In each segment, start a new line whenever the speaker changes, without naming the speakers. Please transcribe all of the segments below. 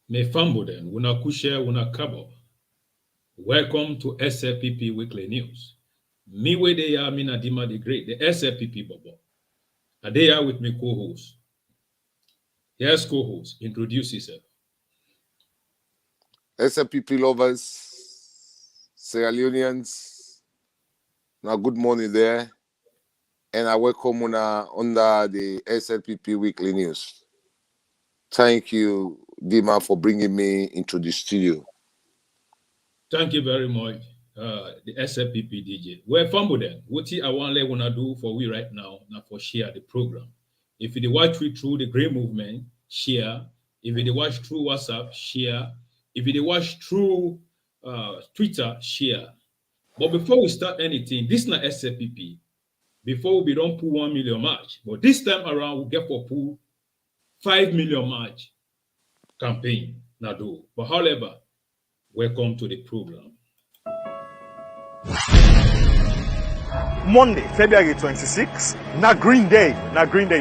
Me famboden, una kushe, una kabo. Welcome to SLPP Weekly News. Me where they are, Mina Dima the Great, the SLPP Bobo. And they are with me co-host. Yes, co-host, introduce yourself.
SLPP lovers, Sierra Leoneans, now good morning there. And I welcome una under the SLPP Weekly News. Thank you, Dima, for bringing me into the studio.
Thank you very much, the SLPP DJ. Well, famboden, what I want to wanna do for we right now for share the program. If you watch it through the Grey Movement, share. If you watch through WhatsApp, share. If you watch through Twitter, share. But before we start anything, this is not SLPP. Before we don't pull 1 million match, but this time around we get for pull 5 million match campaign. Now do. But however, welcome to the program.
Monday, February 26th, not Green Day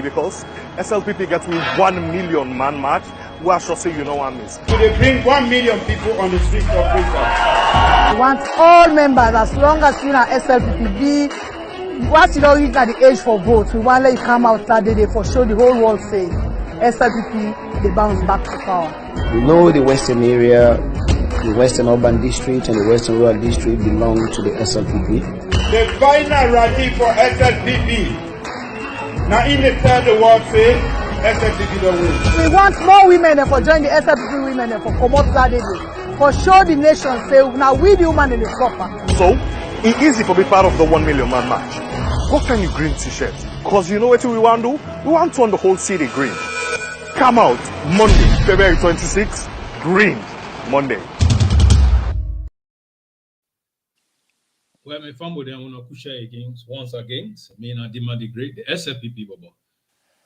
because SLPP gets me 1 million man march. We are sure say you know what I miss.
So they bring 1 million people on the streets of Freetown.
We want all members, as long as you are SLPP, once you don't reach at the age for vote, we want to let you come out that day for show the whole world say SLPP, they bounce back to power.
We know the western area, the western urban district and the western rural district belong to the SLPP.
The final rally for SLPP. Now in the third world say SLPP don't win.
We want more women for join the SLPP women for come out that day for show the nation say now we the woman in the proper.
So, it's easy for be part of the 1 million man march. What can you green t-shirt? Because you know what we want to do? We want to turn the whole city green. Come out Monday, February 26th, green Monday.
Well, my family then wanna push against once again. Me and Dima the Great, the SLPP Bobo.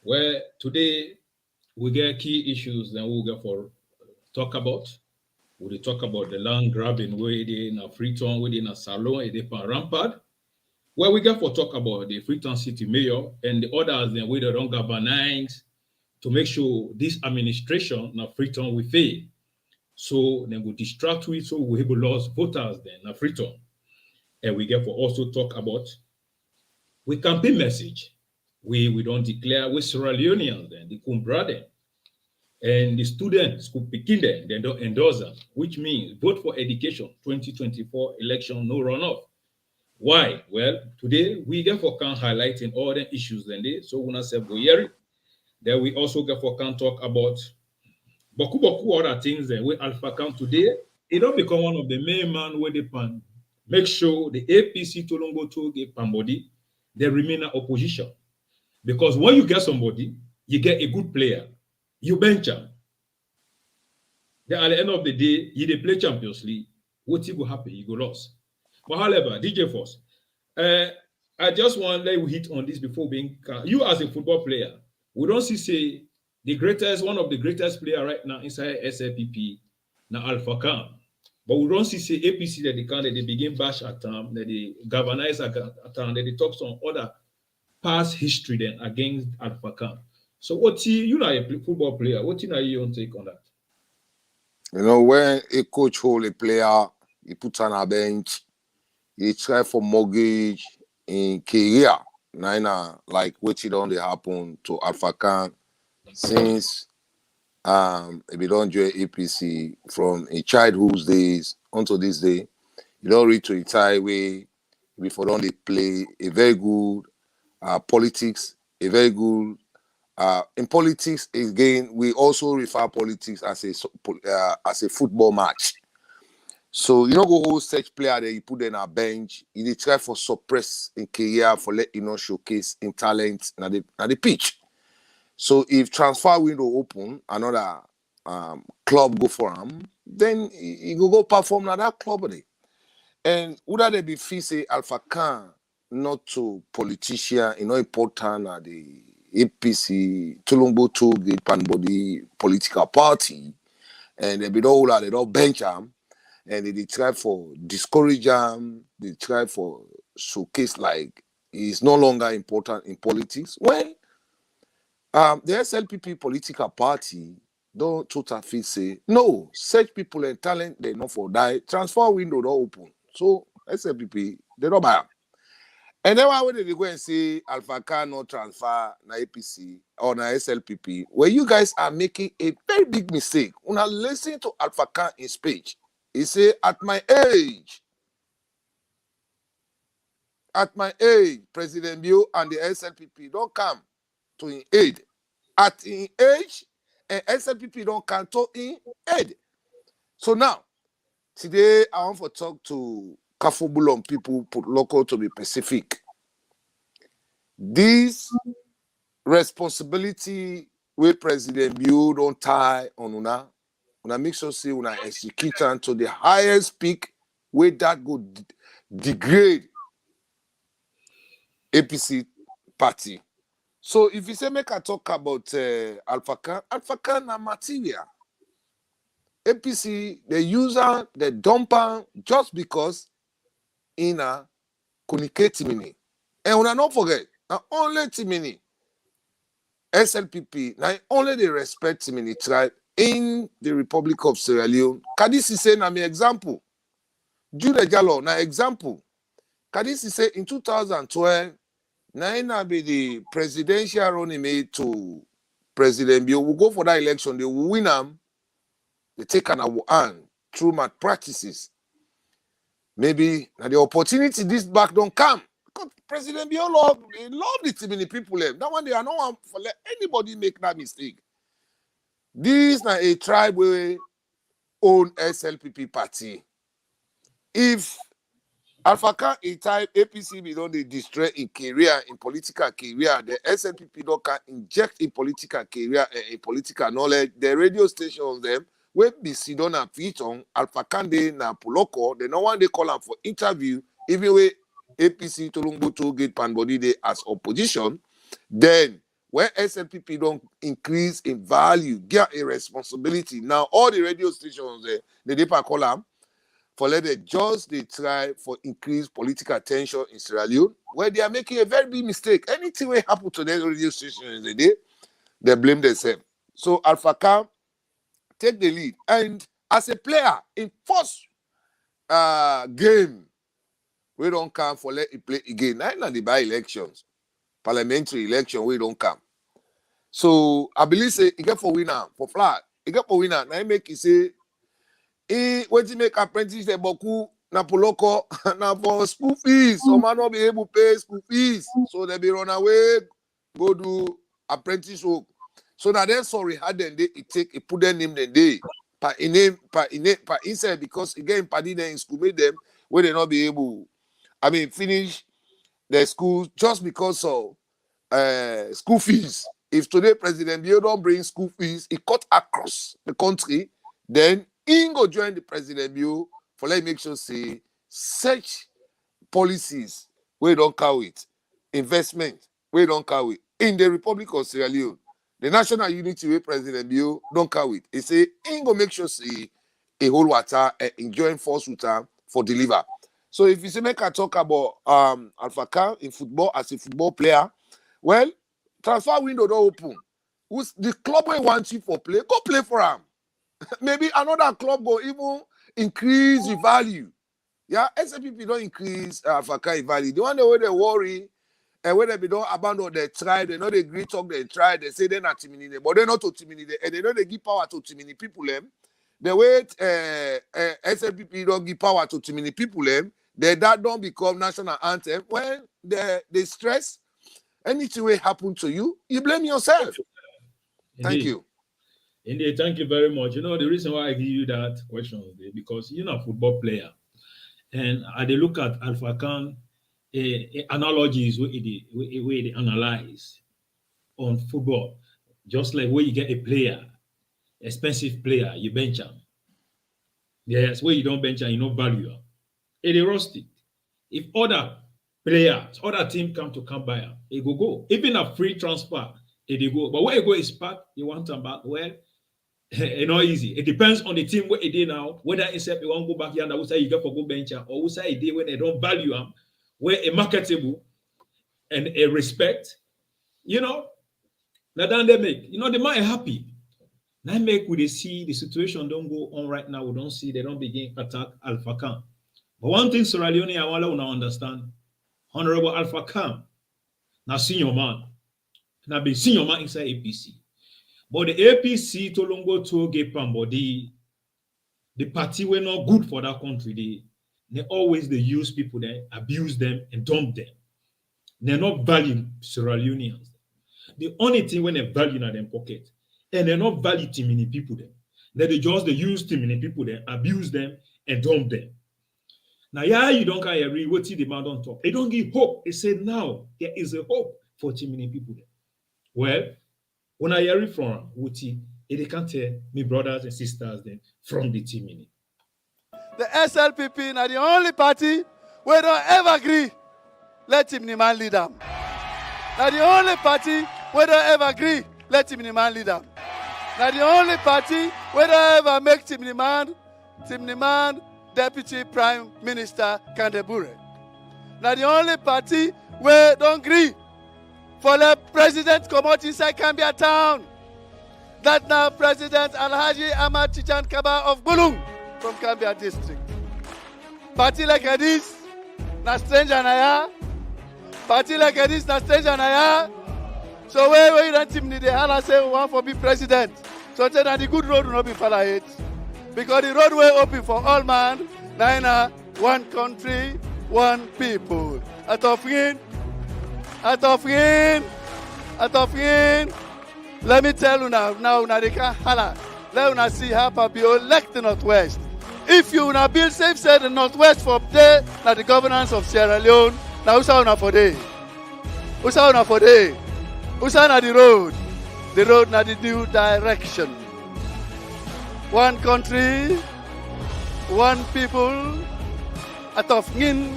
Where today we get key issues then we'll get for talk about. We'll talk about the land grabbing where they in a Freetown, where they in a Salon, they pan rampart. Where we get for talk about the Freetown City Mayor and the others then where they don't galvanize to make sure this administration now Freetown will fail. So then we distract with so we have lost voters then now Freetown. And we get for also talk about we campaign message. We don't declare with Sierra Leoneans then the Kumbra them. And the students who begin them, they don't endorse them, which means vote for education 2024 election, no runoff. Why? Well, today we get for can highlighting all the issues then they so we not say Boyeri. Then we also get for can talk about boku other things then we Alpha Can today. It don't become one of the main man where they pan. Make sure the APC tolongbo tollgate panbody, they remain in opposition. Because when you get somebody, you get a good player, you bench him. Then at the end of the day, you they play Champions League. What will happen? You go lost. But however, DJ Force, I just want to let you hit on this before being you as a football player. We don't see say the greatest, one of the greatest player right now inside SLPP, now Alpha Can. But we don't see say APC that they begin bash at time, that they galvanize at time, that they talk some other past history then against Alpha Can. So what you know a football player, what you know your take on that?
You know, when a coach hold a player, he puts on a bench, he try for mortgage in career. Now, like what it don't happen to Alpha Can since if you don't join APC from a childhood days until this day, you don't reach to retire way before don't they play a very good politics, a very good in politics again. We also refer politics as a football match. So you know go hold such player that you put in a bench, you try for suppress in career for let you know showcase in talent na the pitch. So if transfer window open, another club go for him, then he go perform na that club day. And would that be feel say Alpha Can not to politician, you know, important at the APC, tolongbo tollgate panbody political party, and they be all that they don't bench them, and they try for discourage them, they try for showcase like he's no longer important in politics. When the SLPP political party, don't total fit say no. Such people and talent they not for die. Transfer window don't open. So SLPP they don't buy am. And then why would they go and say Alpha Car no transfer na APC or na SLPP? Where you guys are making a very big mistake. When I listen to Alpha Car in speech, he say at my age, President Bio and the SLPP don't come to in aid. At in age, and SLPP don't come to in aid. So now, today I want to talk to Kafobulon people, put local to be specific. This responsibility with President Bio don't tie on una make sure say una execute to the highest peak where that go degrade APC party. So if you say make I talk about Alpha Car na material. APC, the user, the dumper, just because in a communicate Timini. And when I don't forget, now only Timini, SLPP, now only they respect Timini tribe in the Republic of Sierra Leone. Kadisi say na me example. Jude Jallo, na example. Kadisi say in 2012, na be the presidential running made to President Bio. Will go for that election, they will win them. They take an award through malpractices. Maybe now the opportunity this back don't come. Because President Bio love the too many people. That one they are not for let anybody make that mistake. This now a tribe where own SLPP party. If Alpha Car a type APC be don't they destroy in career, in political career, the SLPP don't can inject in political career and in political knowledge, the radio stations them. When be Sidon and Freetown, Alpha Kande na Puloko, the no one they call them for interview, even with APC tolongbo tollgate panbody they as opposition, then when SLPP don't increase in value, get a responsibility. Now all the radio stations they call them for let they just they try for increased political tension in Sierra Leone, where they are making a very big mistake. Anything will happen to their radio stations they blame themselves. So Alpha Car take the lead. And as a player in first game, we don't come for let it play again. Not the by-elections, parliamentary election, we don't come. So I believe say he get for winner, for flag. He get for winner. Now he make he say, when he make apprentice the boku na poloko na for school fees. Some man not be able to pay school fees. So they be run away, go do apprentice work. So now then sorry had then they put their name the day per inside because again party then in school made them where they not be able finish their school just because of school fees. If today President Bio don't bring school fees, he cut across the country, then he go join the President Bio for let make sure say such policies we don't carry it, investment we don't carry it in the Republic of Sierra Leone. The national unity with President Bio don't carry it. He say, he go make sure see a whole water enjoying force water for deliver. So if you say make I talk about Alpha Car in football as a football player, well, transfer window don't open. Who's the club where wants you for play? Go play for him. Maybe another club go even increase the value. Yeah, SLPP don't increase Alpha Car in value. The one where they worry. And when they don't abandon their tribe, they know they agree talk their tribe, they say they're not Timini, but they're not to Timini, and they know they give power to Timini people. The way SLPP don't give power to Timini people, that don't become national anthem. When they stress, anything will happen to you, you blame yourself. Thank you.
Indeed, thank you very much. You know, the reason why I give you that question is because you're not a football player. And I look at Alpha Car. Analogies where they analyze on football, just like where you get a player, expensive player, you bench him. Yes, where you don't bench him, you don't value him. They rusted. If other players, other team come buy him, they go. Even a free transfer, they go. But where you go is part, you want them back. Well, it's not easy. It depends on the team where it is now. Whether except you want to go back here and who say you get for go bench him, or who say it when they don't value him. Where a marketable and a respect, now then they make, the man is happy. Now make we see the situation don't go on right now. We don't see they don't begin attack Alpha Khan. But one thing Sierra Leone, I want to understand, Honorable Alpha Khan, now senior man, now be senior man inside APC. But the APC tolongbo tollgate panbody, the party were not good for that country. They always use people there, abuse them, and dump them. They're not valuing Sierra Leoneans. The only thing when they value in their pocket, and they're not value too many people there. They use too many people there, abuse them, and dump them. Now, yeah, you don't care what the man don't talk. They don't give hope. They say now there is a hope for too many people there. Well, when I hear it from Wuti, they can't tell me brothers and sisters then from the team.
The SLPP now the only party where don't ever agree. Let him man lead them. Now the only party where don't ever agree. Let him man lead them. Now the only party where don't ever make Timniman Deputy Prime Minister Kandebure. Now the only party where don't agree for the president come out inside Cambia town. That now President Alhaji Ahmad Chichan Kaba of Bulung from Cambia district. Party like this, na stranger na ya. Party like this, na stranger na ya. So where you don't team need the hala say we want for be president. So tell that the good road will not be follow it. Because the road will open for all man. Naina, one country, one people. Atofin. Let me tell you now they can holla. Let you see how Papi elect the Northwest. If you na build safe said the Northwest for there, now the governance of Sierra Leone, now who's on for day? Who's on for day? Who's on the road? The road na the new direction. One country, one people, Atofin,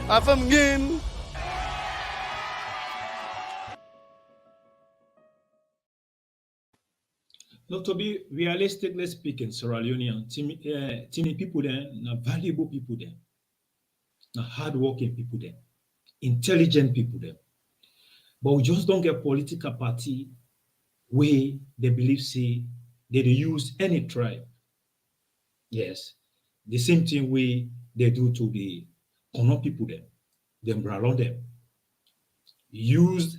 Afamgin.
Not to be realistically speaking, Sierra Leonean, teeny people there, na valuable people there, na hardworking people there, intelligent people there. But we just don't get political party where they believe say they use any tribe. Yes, the same thing way they do to the Kono people there, them bralon them. Used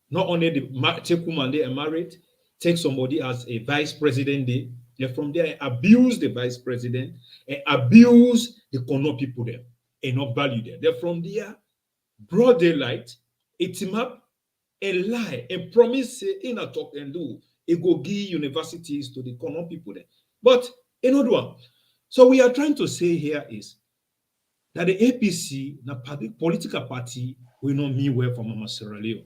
not only the take woman they are married. Take somebody as a vice president, they from there abuse the vice president and abuse the Kono people there and not value them. They're from there, broad daylight, it him up, and lie and promise in a talk and do it go give universities to the Kono people there. But another one. So we are trying to say here is that the APC, the political party, will not mean well for Mama Sierra Leone.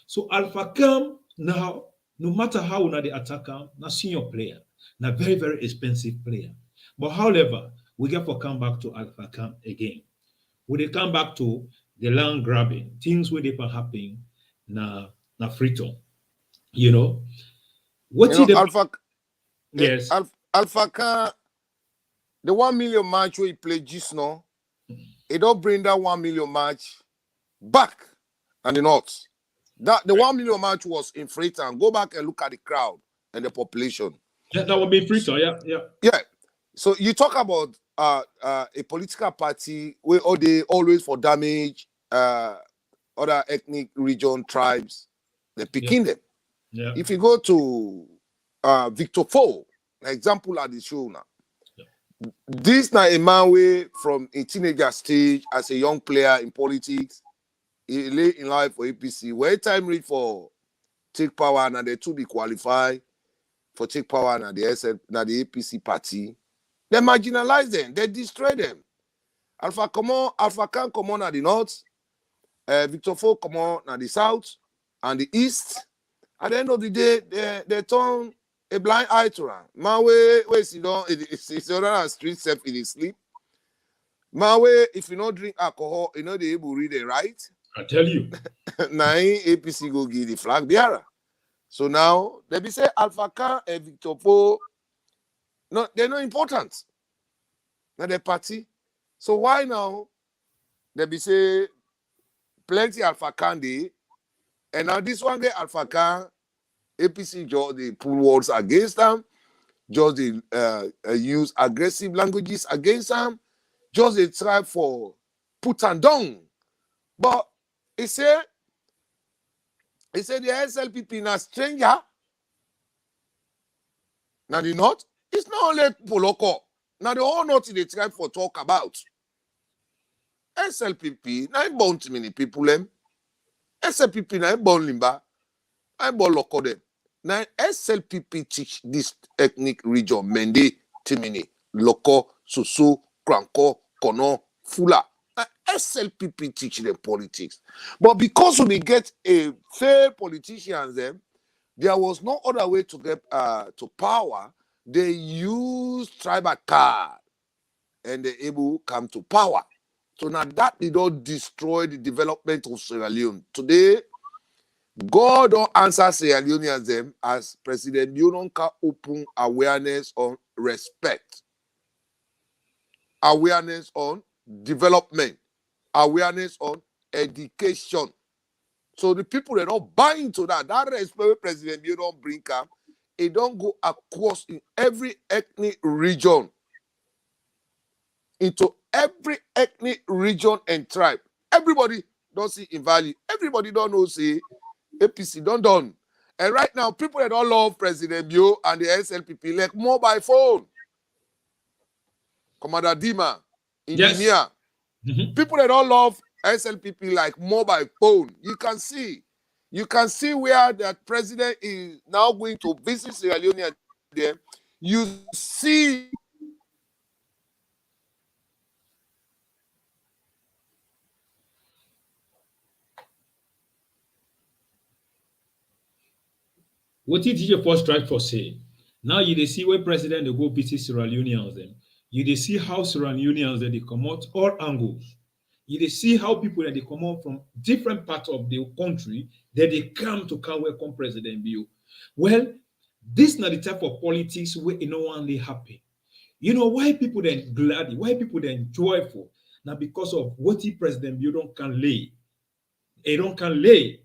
So Alpha Kam now. No matter how na the attacker, na senior player, na very, very expensive player. But however, we get to come back to Alpha Khan again. We they come back to the land grabbing, things where they happen na Freetown. You know? What is the
Alpha?
Yes.
Alpha Khan, the 1 million match where he played just now, he don't bring that 1 million match back and the north. That the 1 million match was in Freetown. Go back and look at the crowd and the population.
Yeah, that would be Freetown, yeah.
So you talk about a political party where they always for damage other ethnic region tribes, they're picking them.
Yeah.
If you go to Victor Foe, an example at the show now. Yeah. This now a man way from a teenager stage as a young player in politics. He late in life for APC. Where time read for take power and they two be qualified for take power and the APC party. They marginalize them, they destroy them. Alpha Khan come on at the north, Victor Foe come on at the south and the east. At the end of the day, they turn a blind eye to them. Man, where see don't it's on street self in his sleep. Man, if you don't drink alcohol, you know they able to read it right.
I tell you.
Now APC go give the flag bearer. So now they be say Alpha Khan and Victor Foe, no, they're not important. Now the party. So why now they be say plenty Alpha Khan day, and now this one day Alpha Khan APC just they pull words against them, just they use aggressive languages against them, just they try for put and down. But he said the SLPP na stranger. Now the North, it's not only Poloko. Now the whole North they try for talk about. SLPP, na born too many people them. SLPP na born limba. I born local them. Now SLPP teach this ethnic region Mende, Timini, Loko, Susu, Kranko, Kono, Fula. Now SLPP teach them politics. But because when they get a fair politicians them, there was no other way to get to power. They use tribal card and they able to come to power. So now that did not destroy the development of Sierra Leone. Today, God don't answer Sierra Leoneans them as President Biononka open awareness on respect, awareness on development, awareness on education. So the people that don't buy into that respect President Biononka bring up, it don't go across in every ethnic region, into every ethnic region and tribe. Everybody don't see in value. Everybody don't know say APC don't done. And right now, people that don't love President Bio and the SLPP like mobile phone. Commander Dima, engineer.
Yes.
People that don't love SLPP like mobile phone. You can see where that president is now going to visit Sierra Leone there. You see
what did you first try for say? Now you see where president they go visit Sierra Leoneans them. You see how Sierra Leoneans they come out all angles. You see how people that they come out from different parts of the country that they come to welcome President Bio. Well, this is not the type of politics where no one they happy. You know why people then glad, why people then joyful? Now because of what the President Bio don't can lay. They don't can lay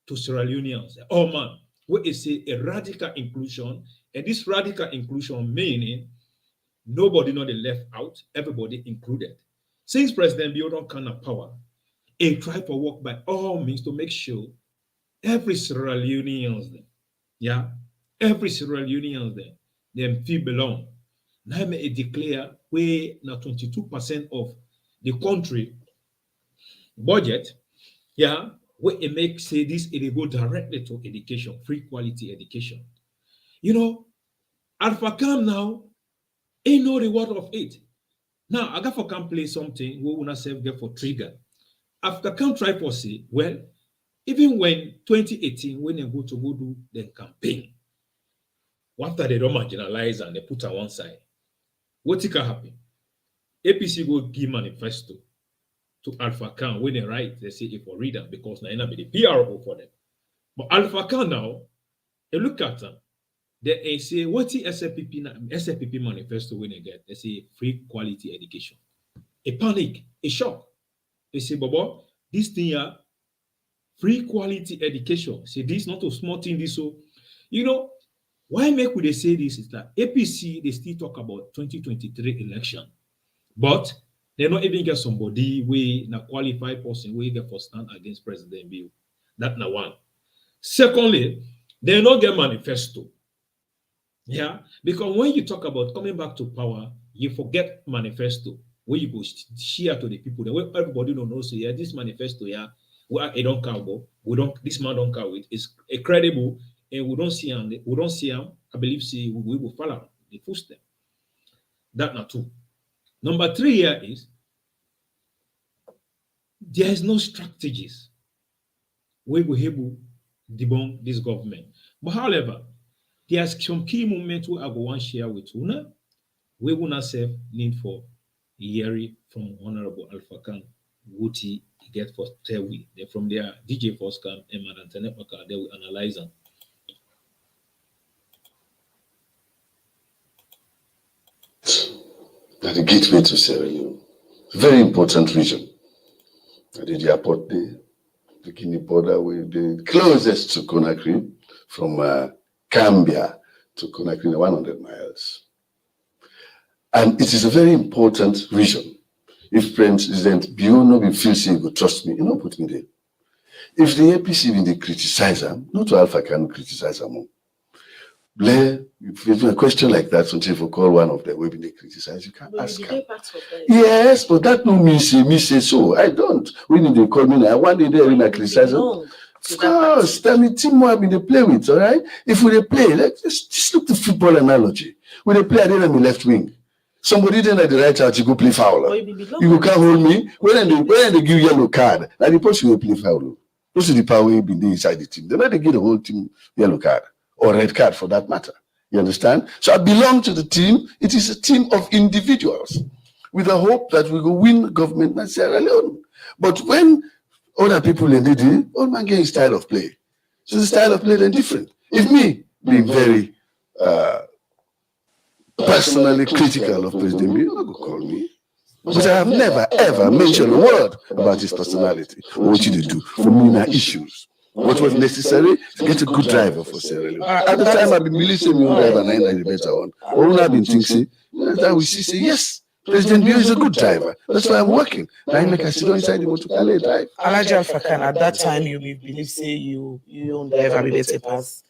to Sierra Leoneans. Oh man. Where is a radical inclusion, and this radical inclusion meaning nobody not left out, everybody included. Since President Biodon can have power, he tried to work by all means to make sure every Sierra Leoneans there, every Sierra Leoneans there, them feel belong. Now may declare we now 22% of the country budget, where it makes say this, it go directly to education, free quality education. You know, Alpha Cam now ain't no reward of it. Now, I got for Cam play something we wanna save get for trigger. After Cam try for say, well, even when 2018, when they go do the campaign, after they don't marginalize and they put on one side, what can happen? APC go give manifesto to Alpha Khan when they write, they say it for reader because now be the PRO for them. But Alpha Khan now, they look at them, they say, what's the SLPP manifesto when they get? They say free quality education. A panic, a shock. They say, Baba, this thing here, free quality education. Say this not a small thing, this so. You know, why make we they say this is that APC, they still talk about 2023 election. But they not even get somebody we na qualified person we get for stand against President Bill. That na one. Secondly, they not get manifesto. Yeah, because when you talk about coming back to power, you forget manifesto. Where you go share to the people, the way everybody don't know. So yeah, this manifesto, it don't count. We don't. This man don't count it. It's credible, and we don't see him. We don't see him. I believe we will follow the footstep. That not two. Number 3 here is there is no strategies where we able to debunk this government. But however, there's some key moments where I go want to share with Una. We will not save need for hearing from Honorable Alpha Khan, what he get for Tewi. Then from there, DJ Foskam and Madam Tenepaka, they will analyze them.
At the gateway to Sierra Leone, very important region. I did the airport there, the Guinea border, with the closest to Conakry, from Gambia to Conakry, 100 miles. And it is a very important reason. If President Bio no be feel say he go trust me, he no put me there. If the APC even they criticize him, not to Alpha can criticize him. Blair, if you have a question like that, something for call one of them, we they criticize, you can ask him. Yes, but that no me say so. I don't. When they call me now, one day they when I criticize him. Of course, tell me teamwork we they play with, all right? If we they play, let's just look the football analogy. When they play, I didn't have left wing. Somebody didn't at the right out, you go play foul. You can't hold me. When they give yellow card, now the person will play foul. Those are the power will be inside the team. They let they give the whole team yellow card or red card for that matter. You understand? So I belong to the team. It is a team of individuals with the hope that we will win government in Sierra Leone. But when other people in the all man getting style of play. So the style of play then different. If me being very personally critical of President Bio, not go call me. But I have never ever mentioned a word about his personality or what he did do for me now issues. What was necessary to get a good driver for Sierra Leone. At the time I've been believing me driver and the better one. All I've been thinking, that we see say yes, President Bio is a good driver. That's why I'm working. I make I sit inside the motor car drive.
Alhaji Alpha Khan, at that time you believe say you don't drive a better pass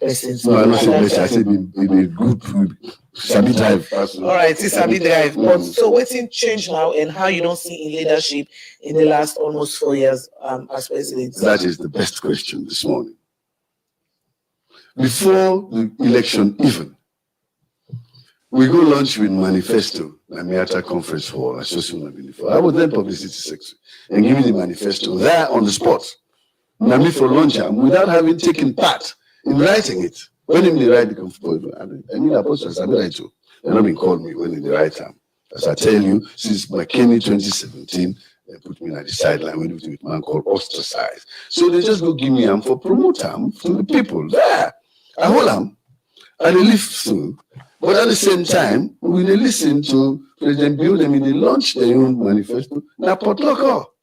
person.
No, I'm not saying better. I said be good. Sabi drive.
All right, it's Sabi drive. But so what's changed now and how you don't see in leadership in the last almost 4 years as president?
That is the best question this morning. Before the election even, we go lunch with manifesto, Amiata Conference Hall, I was then publicity secretary, and give me the manifesto there on the spot. Nami for lunch, without having taken part in writing it. When they write the comfortable, I mean, apostles, I write too. They've not been called me when they write time. As I tell you, since McKinney 2017, they put me on the sideline with a man called ostracized. So they just go give me for promote them to the people there. I hold them, and they live through. But at the same time, when they listen to President Bio, they launch their own manifesto, now Port Local.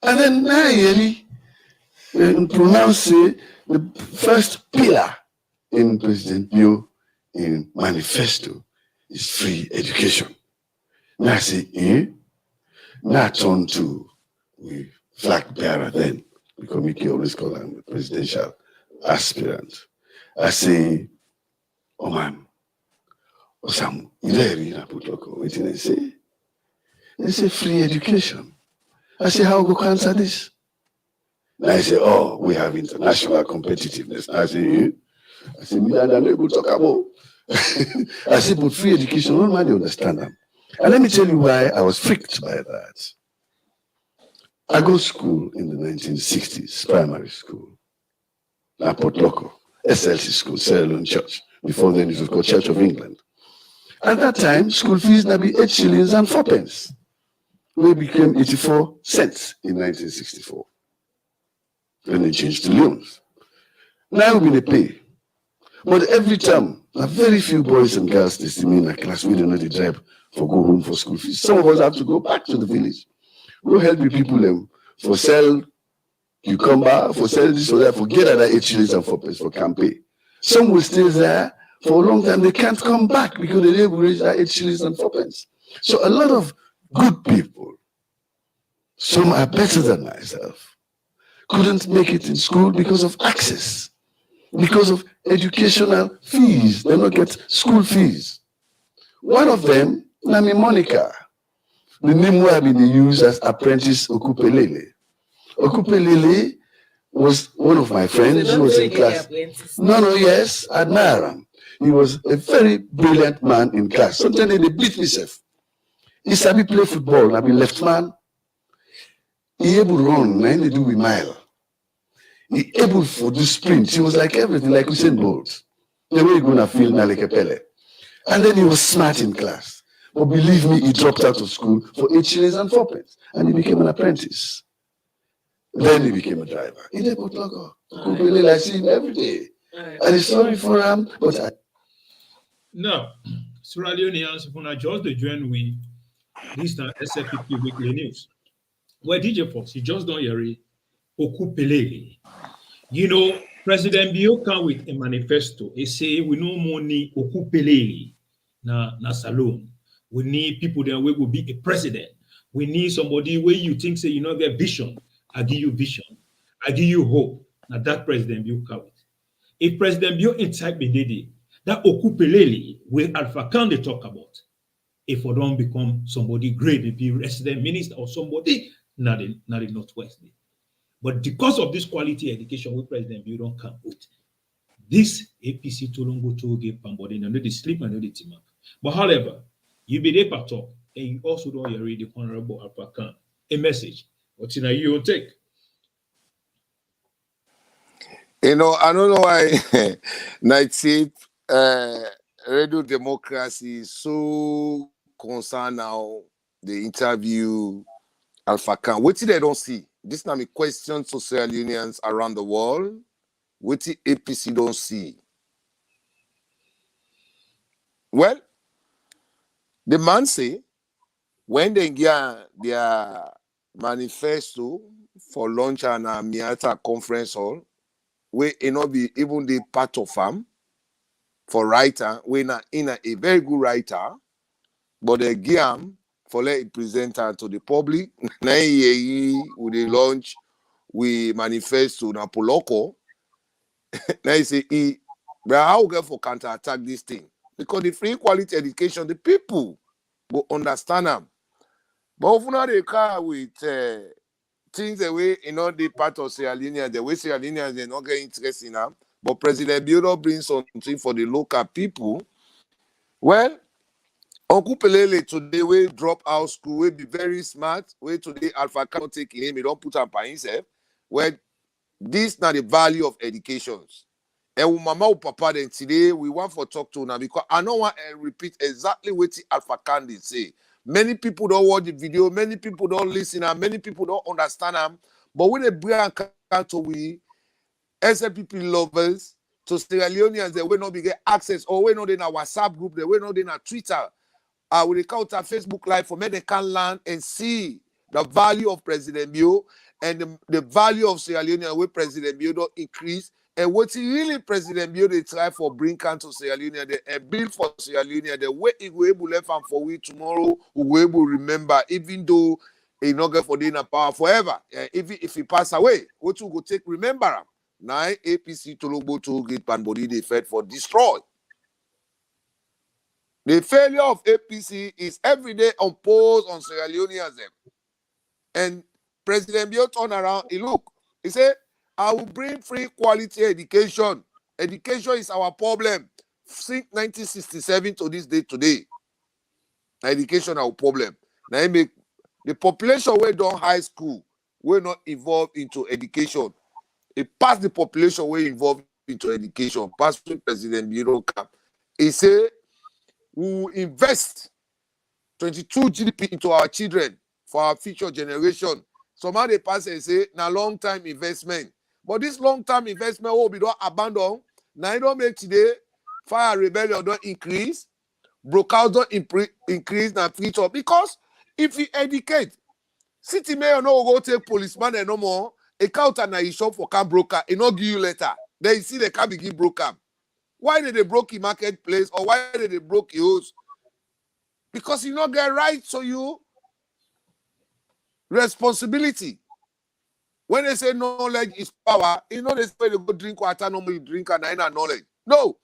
And then now they pronounce the first pillar in President Bio in manifesto is free education. Now I say, now I turn to the flag bearer then, because Mickey always call him the presidential aspirant. I say, oh man, Osam, what did they say? They say free education. I say, how go answer this? Now I say, oh, we have international competitiveness. I say, me and I'm able to talk about. I said, but free education, no man, they understand them. And let me tell you why I was freaked by that. I go to school in the 1960s, primary school, at Port Local, SLC school, Sierra Leone Church. Before then, it was called Church of England. At that time, school fees now be 8 shillings and 4 pence. We became 84 cents in 1964. Then they changed to leones. Now we pay. But every time, very few boys and girls they see me in a class, we don't know the drive for go home for school fees. Some of us have to go back to the village. Go help the people for sell cucumber, for sell this or that, for get other 8 shillings and 4 pence for campaign. Some will stay there for a long time. They can't come back because they will raise that 8 shillings and 4 pence. So a lot of good people, some are better than myself, couldn't make it in school because of access. Because of educational fees, they don't get school fees. One of them, Nami Monica, the name where they use as apprentice Okupelele. Okupelele was one of my friends. He was in class. Yes, I admire him. He was a very brilliant man in class. Sometimes they beat himself. He started play football. I be left man. He able to run. Now they do with mile. He able for the sprint. He was like everything, like Usain Bolt. The way you're gonna feel now like a Pele. And then he was smart in class. But believe me, he dropped out of school for 8 shillings and 4 pence. And he became an apprentice. Then he became a driver. He did put logo. I see him every day. And he's sorry for him, but
Now, Sierra Leoneans, when I just join we this time SFPP Weekly News. Where DJ Fox, he just don't hear it. Okupelele. You know, President Bio come with a manifesto. He say we no more need okupelele na salon. We need people that will be a president. We need somebody where you think say you know get vision. I give you vision. I give you hope. Now that President Bio come with. If President Bio inside Bedede, that okupelele where Alpha Khan they talk about. If we don't become somebody great, maybe resident minister or somebody, not in Northwest. But because of this quality education, we President Bio don't come with. This APC tolongbo tollgate panbody, and they sleep and they team up. But however, you be there per talk, and you also don't hear the Honorable Alpha Khan a message. What's in a you take?
You know, I don't know why 98 radio democracy is so concerned now. The interview Alpha Khan. What they don't see? This now me question to Sierra Leoneans around the world. What the APC don't see? Well, the man say when they get their manifesto for launch and a Miata conference hall, we not be even the part of them for writer, we not in a very good writer, but they give for let it present her to the public. Now with the launch, we manifesto na Poloko. Now he say, but how we get for counter attack this thing? Because the free quality education, the people will understand them. But if not they come with things the way the part of Sierra Leone, the way Sierra Leoneans they not get interested in them. But President Bureau brings something for the local people. Well, Uncle Pelele today we drop out school, we be very smart. We today Alpha cannot take him, he don't put up by himself. Well, this not the value of educations. And mama or papa then today we want for talk to now because I don't want to repeat exactly what Alpha Khan did say. Many people don't watch the video, many people don't listen, and many people don't understand them. But when they bring to we SLPP lovers, to Sierra Leoneans, they will not be get access, or we not in our WhatsApp group, they will not in our Twitter, we they count our Facebook Live for me they can learn and see the value of President Bio and the value of Sierra Leone where President Bio don't increase. And what really President Bio they try for bring to Sierra Leone and build for Sierra Leone the way it will able left and for we tomorrow we will able remember even though he not get for dinner power forever. If he pass away, what you go take remember him. Now APC tolongbo tollgate panbody they fed for destroy. The failure of APC is every day imposed on Sierra Leoneans. And President Bio turn around, he said, I will bring free quality education. Education is our problem. Since 1967 to this day today. Education our problem. Now he make the population where done high school will not evolve into education. It passed the population where involved into education. Past President Bio he said, we will invest 22 GDP into our children for our future generation. Some of the pastors say, now long-term investment. But this long-term investment will be don't abandon. Now, it don't make today, fire rebellion don't increase, brokeout don't increase, now future. Because if you educate, city mayor no go take policeman and no more, a counter na you shop for car broker, it not give you letter. Then you see the car begin broker. Why did they broke your marketplace or why did they broke your house? Because you not get right, so you responsibility. When they say knowledge is power, you know they say they go drink water, normally drink and I knowledge. No.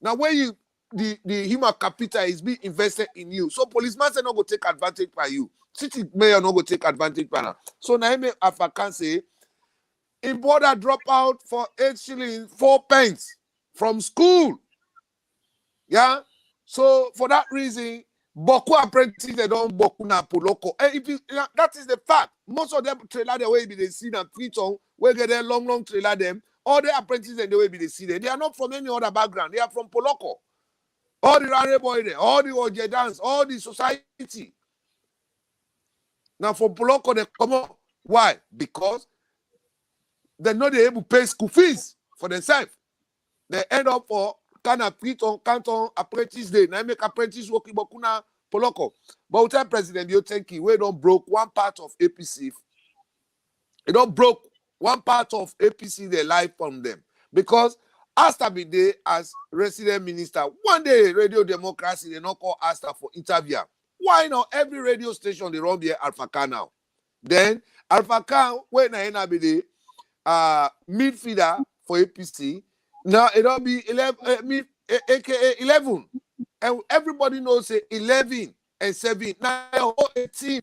Now when you the human capital is being invested in you. So policeman say not go take advantage by you. City mayor not go take advantage by now. So now Alpha Khan say in border drop out for 8 shillings, 4 pence from school. Yeah. So for that reason, Boku apprentices they don't Boku na Poloko. And if you, that is the fact. Most of them trailer the way they see them Freetown, where get their long trailer them. All the apprentices and the way they see them. They are not from any other background. They are from Poloko. All the rare boy there, all the Oje dance, all the society. Now from Poloko they come up. Why? Because they're not able to pay school fees for themselves. They end up for kind of Freetown, Canton, apprentice day. Now make apprentice working Bokuna Poloko. But we tell President you think we don't broke one part of APC. It don't broke one part of APC their life from them. Because Asta be there as resident minister. One day, Radio Democracy, they not call Asta for interview. Why not? Every radio station, they run here Alpha Khan now. Then, Alpha Khan, when I be the midfielder for APC, now it'll be 11, aka 11. And everybody knows say 11 and 7. Now, 18.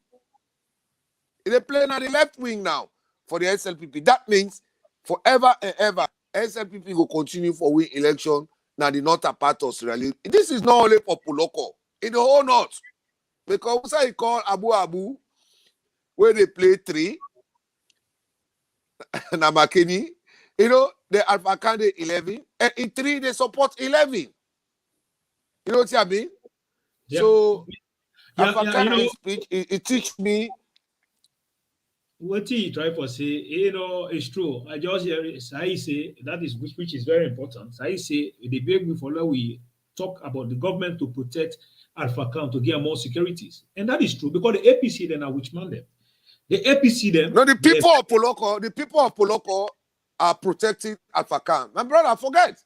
They play on the left wing now for the SLPP. That means forever and ever, SLPP will continue for win election. Now the north part of Sierra Leone. This is not only for Poloko, in the whole north. Because what's I call Abu, where they play 3, Namakeni, you know, the Alpha Kande 11, and in 3 they support 11. You know what I mean?
Yeah.
So
Yeah,
Alpha
yeah,
Kande
you know,
speech, it teach me.
what he try to say, you know, it's true. I just hear Sai say that is which is very important. Sai say the big before we talk about the government to protect Alpha Khan to get more securities, and that is true because the APC then are which man them. The APC them.
No, the people of Poloko are protecting Alpha Khan. My brother, forget.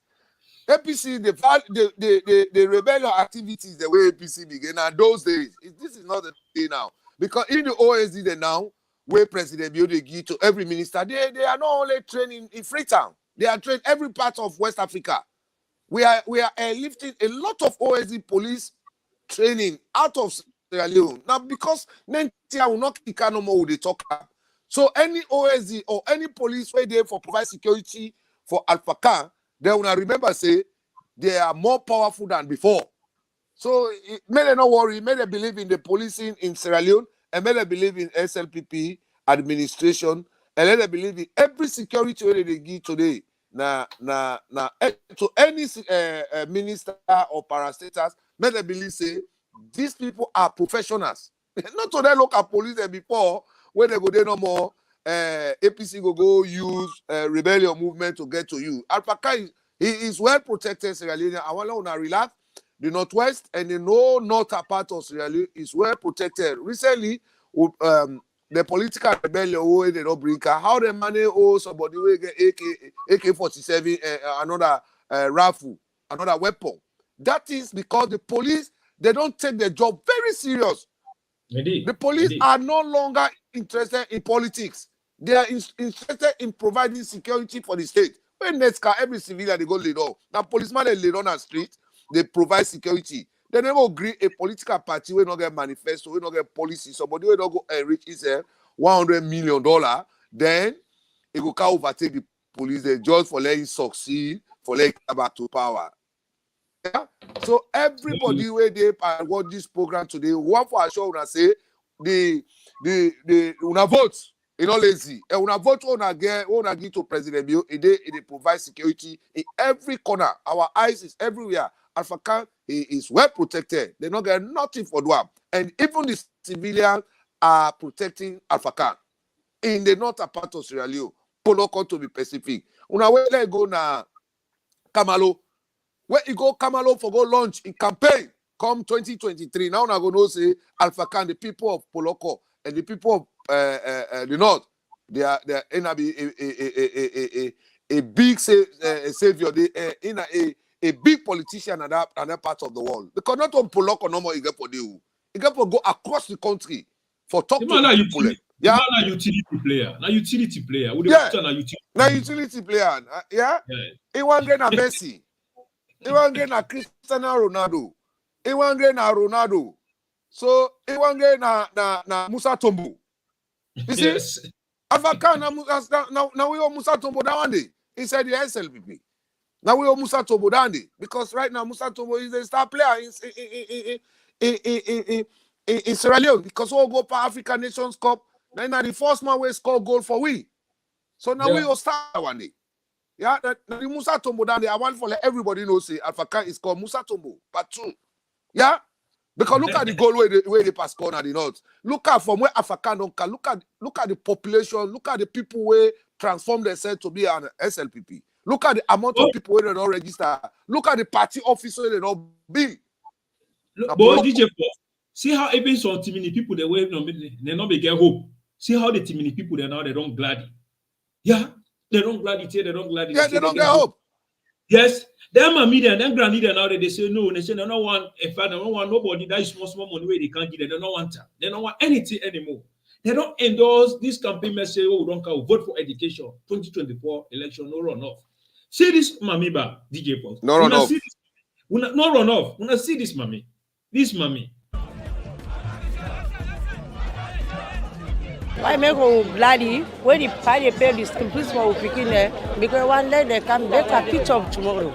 APC, the rebellion activities, the way APC began, and those days, this is not the day now. Because in the OSD, they now, where President Biode give to every minister, they are not only training in Freetown, they are trained every part of West Africa. We are lifting a lot of OSD police training out of Sierra Leone. Now, because Nentia will not kick no more with the talk. So any OSD or any police where they for provide security for Alpha Khan, they will remember say they are more powerful than before. So may they not worry, may they believe in the policing in Sierra Leone, and may they believe in SLPP administration, and let them believe in every security way they give today. To any minister or parastatals, may they believe say these people are professionals. Not to them look at police before when they go there no more. APC go use rebellion movement to get to you. Alpha Khan, he is well protected, Sierra Leone. I want to relax. The northwest and the northern part of Sierra Leone is well protected. Recently, the political rebellion they don't bring how they manage somebody will get AK-47, another rifle, another weapon. That is because the police they don't take their job very serious.
Indeed.
The police
Indeed.
are no longer interested in politics. They are interested in providing security for the state. When next car, every civilian they go lead on. Now policeman they lead on the street, they provide security. They never agree a political party will not get manifesto, will not get policy. Somebody will not go enrich himself $100 million. Then he go can overtake the police. They just for letting succeed, for letting come back to power. Yeah? So everybody where they watch this program today, one for sure when I say the una vote, you know lazy. And when I vote on give to President Bio, they provide security in every corner. Our eyes is everywhere. Alpha Khan is well protected. They don't get nothing for them. And even the civilians are protecting Alpha Khan in the northern part of Sierra Leone. Poloko to be Pacific. Una where let go na Kamalo. Where you go Kamalo for go launch in campaign come 2023. Now I'm going to say Alpha Khan, the people of Poloko and the people of the north, they are in a big savior. They in a big politician at that part of the world. Because not on Poloko no more you get for you get for go across the country for talk to the people.
Yeah, na utility player. Na utility player.
Na utility player. Yeah. He want get na Messi. He want get na Cristiano Ronaldo. He want get na Ronaldo. So he want get na Musa Tombo. You see?
Yes.
Alpha Khan now we owe Musa Tombo down one day. He said the SLPP. Now we owe Musa Tombo down day because right now Musa Tombo is a star player in Sierra Leone because we'll go for African Nations Cup. Now the first man will score goal for we. So now we will start one day. Yeah, the Musa Tombo down there. I want for let everybody know say Alpha Khan is called Musa Tombo, part 2. Yeah, because look at the goal where they pass corner the north. Look at from where Alpha Khan don't come. Look at the population. Look at the people where transform themselves to be an SLPP. Look at the amount of people where they don't register. Look at the party officer they don't be.
But DJ, see how even some too many people they not get hope. See how the too many people they now they don't glad. Yeah, they don't glad it. They don't glad it.
Yeah, they don't get hope.
Yes, them are media, them grand leader now they say no, they say they don't want a father, they don't want nobody that is small money where they can't give them. They don't want that. They don't want anything anymore. They don't endorse this campaign message. Oh, we don't care. Vote for education. 2024 election, no runoff. See this mamiba, DJ Post.
No runoff.
See this, no runoff. When I see this mommy,
Why make a bloody when the party pay this police for picking there because one day they can get a pitch of tomorrow.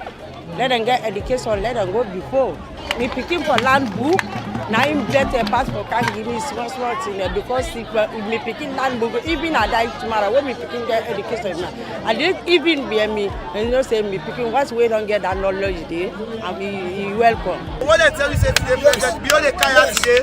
Let them get education, let them go before. Me picking for land book, now him get a passport can give me small thing there because if me picking land book, even I die tomorrow, when me picking get education now. I didn't even be me, and you say me picking once we don't get that knowledge there, and be welcome.
What they tell you say today, beyond the kayak today,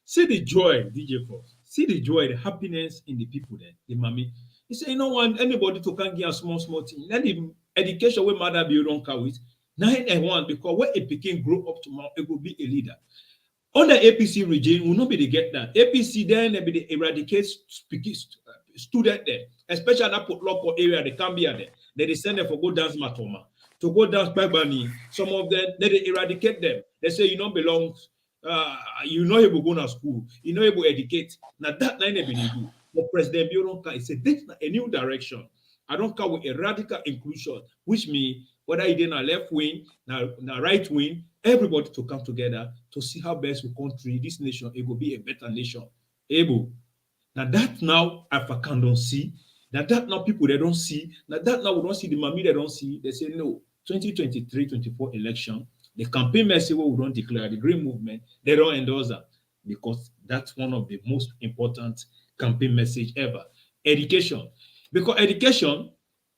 see the joy, DJ Fox. See the joy, the happiness in the people there, the mommy. He say, you don't want anybody to come get a small thing. Let him education where mother be don't carry it. 9 because when a Peking grow up tomorrow, it will be a leader. Under APC regime, will not be to get that. APC then they be the eradicate student there, especially that put local area, they can't be there. They send them for go dance matoma, to go dance Babani. Some of them, they eradicate them. They say you don't belong. You know able go to school, you know able educate. Now that nine be do. But President Bill it's a new direction. I don't care with a radical inclusion, which means whether it in a left wing, now right wing, everybody to come together to see how best we country, this nation, it will be a better nation. Able. Now that now African don't see, that now people they don't see, that now we don't see the mommy they don't see, they say no, 2023-24 election. The campaign message we don't declare the Green Movement, they don't endorse that because that's one of the most important campaign message ever. Education. Because education,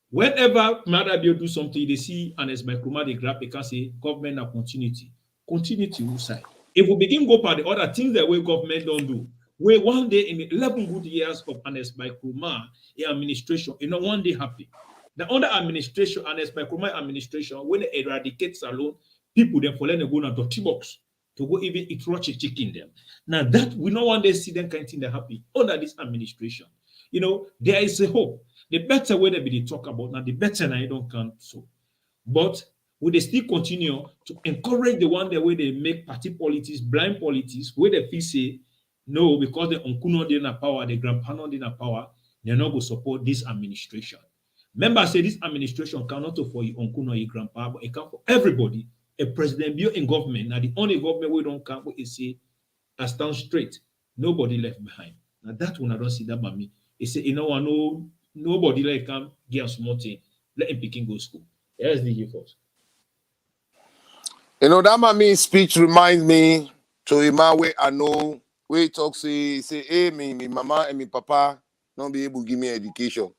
whenever Madabio do something, they see and as microma they grab, they can say government and continuity. Continuity will side. If we begin go by the other things that way government don't do, where one day in 11 good years of Anes Microma administration, one day happy. The under administration, Anes Microma administration, when they eradicate salon, people then for them go to dirty box to go even eat rotten chicken them. Now that we no one day see them kind of thing that happy under this administration. There is a hope. The better way they be talk about now, the better I don't count so. But will they still continue to encourage the one the way they make party politics, blind politics, where they feel say no, because the unkuno in power, the grandpa not in power, they're not going to support this administration. Remember, say this administration cannot for your unkuno, your grandpa, but it can for everybody. A president be in government. Now the only government we don't come is say I stand straight. Nobody left behind. Now that one I don't see that by me. He say, nobody like come get a small thing. Let him picking go school. Here's the first.
That mami speech reminds me to a man where I know where he talks say, hey, me mama and me papa don't be able to give me education.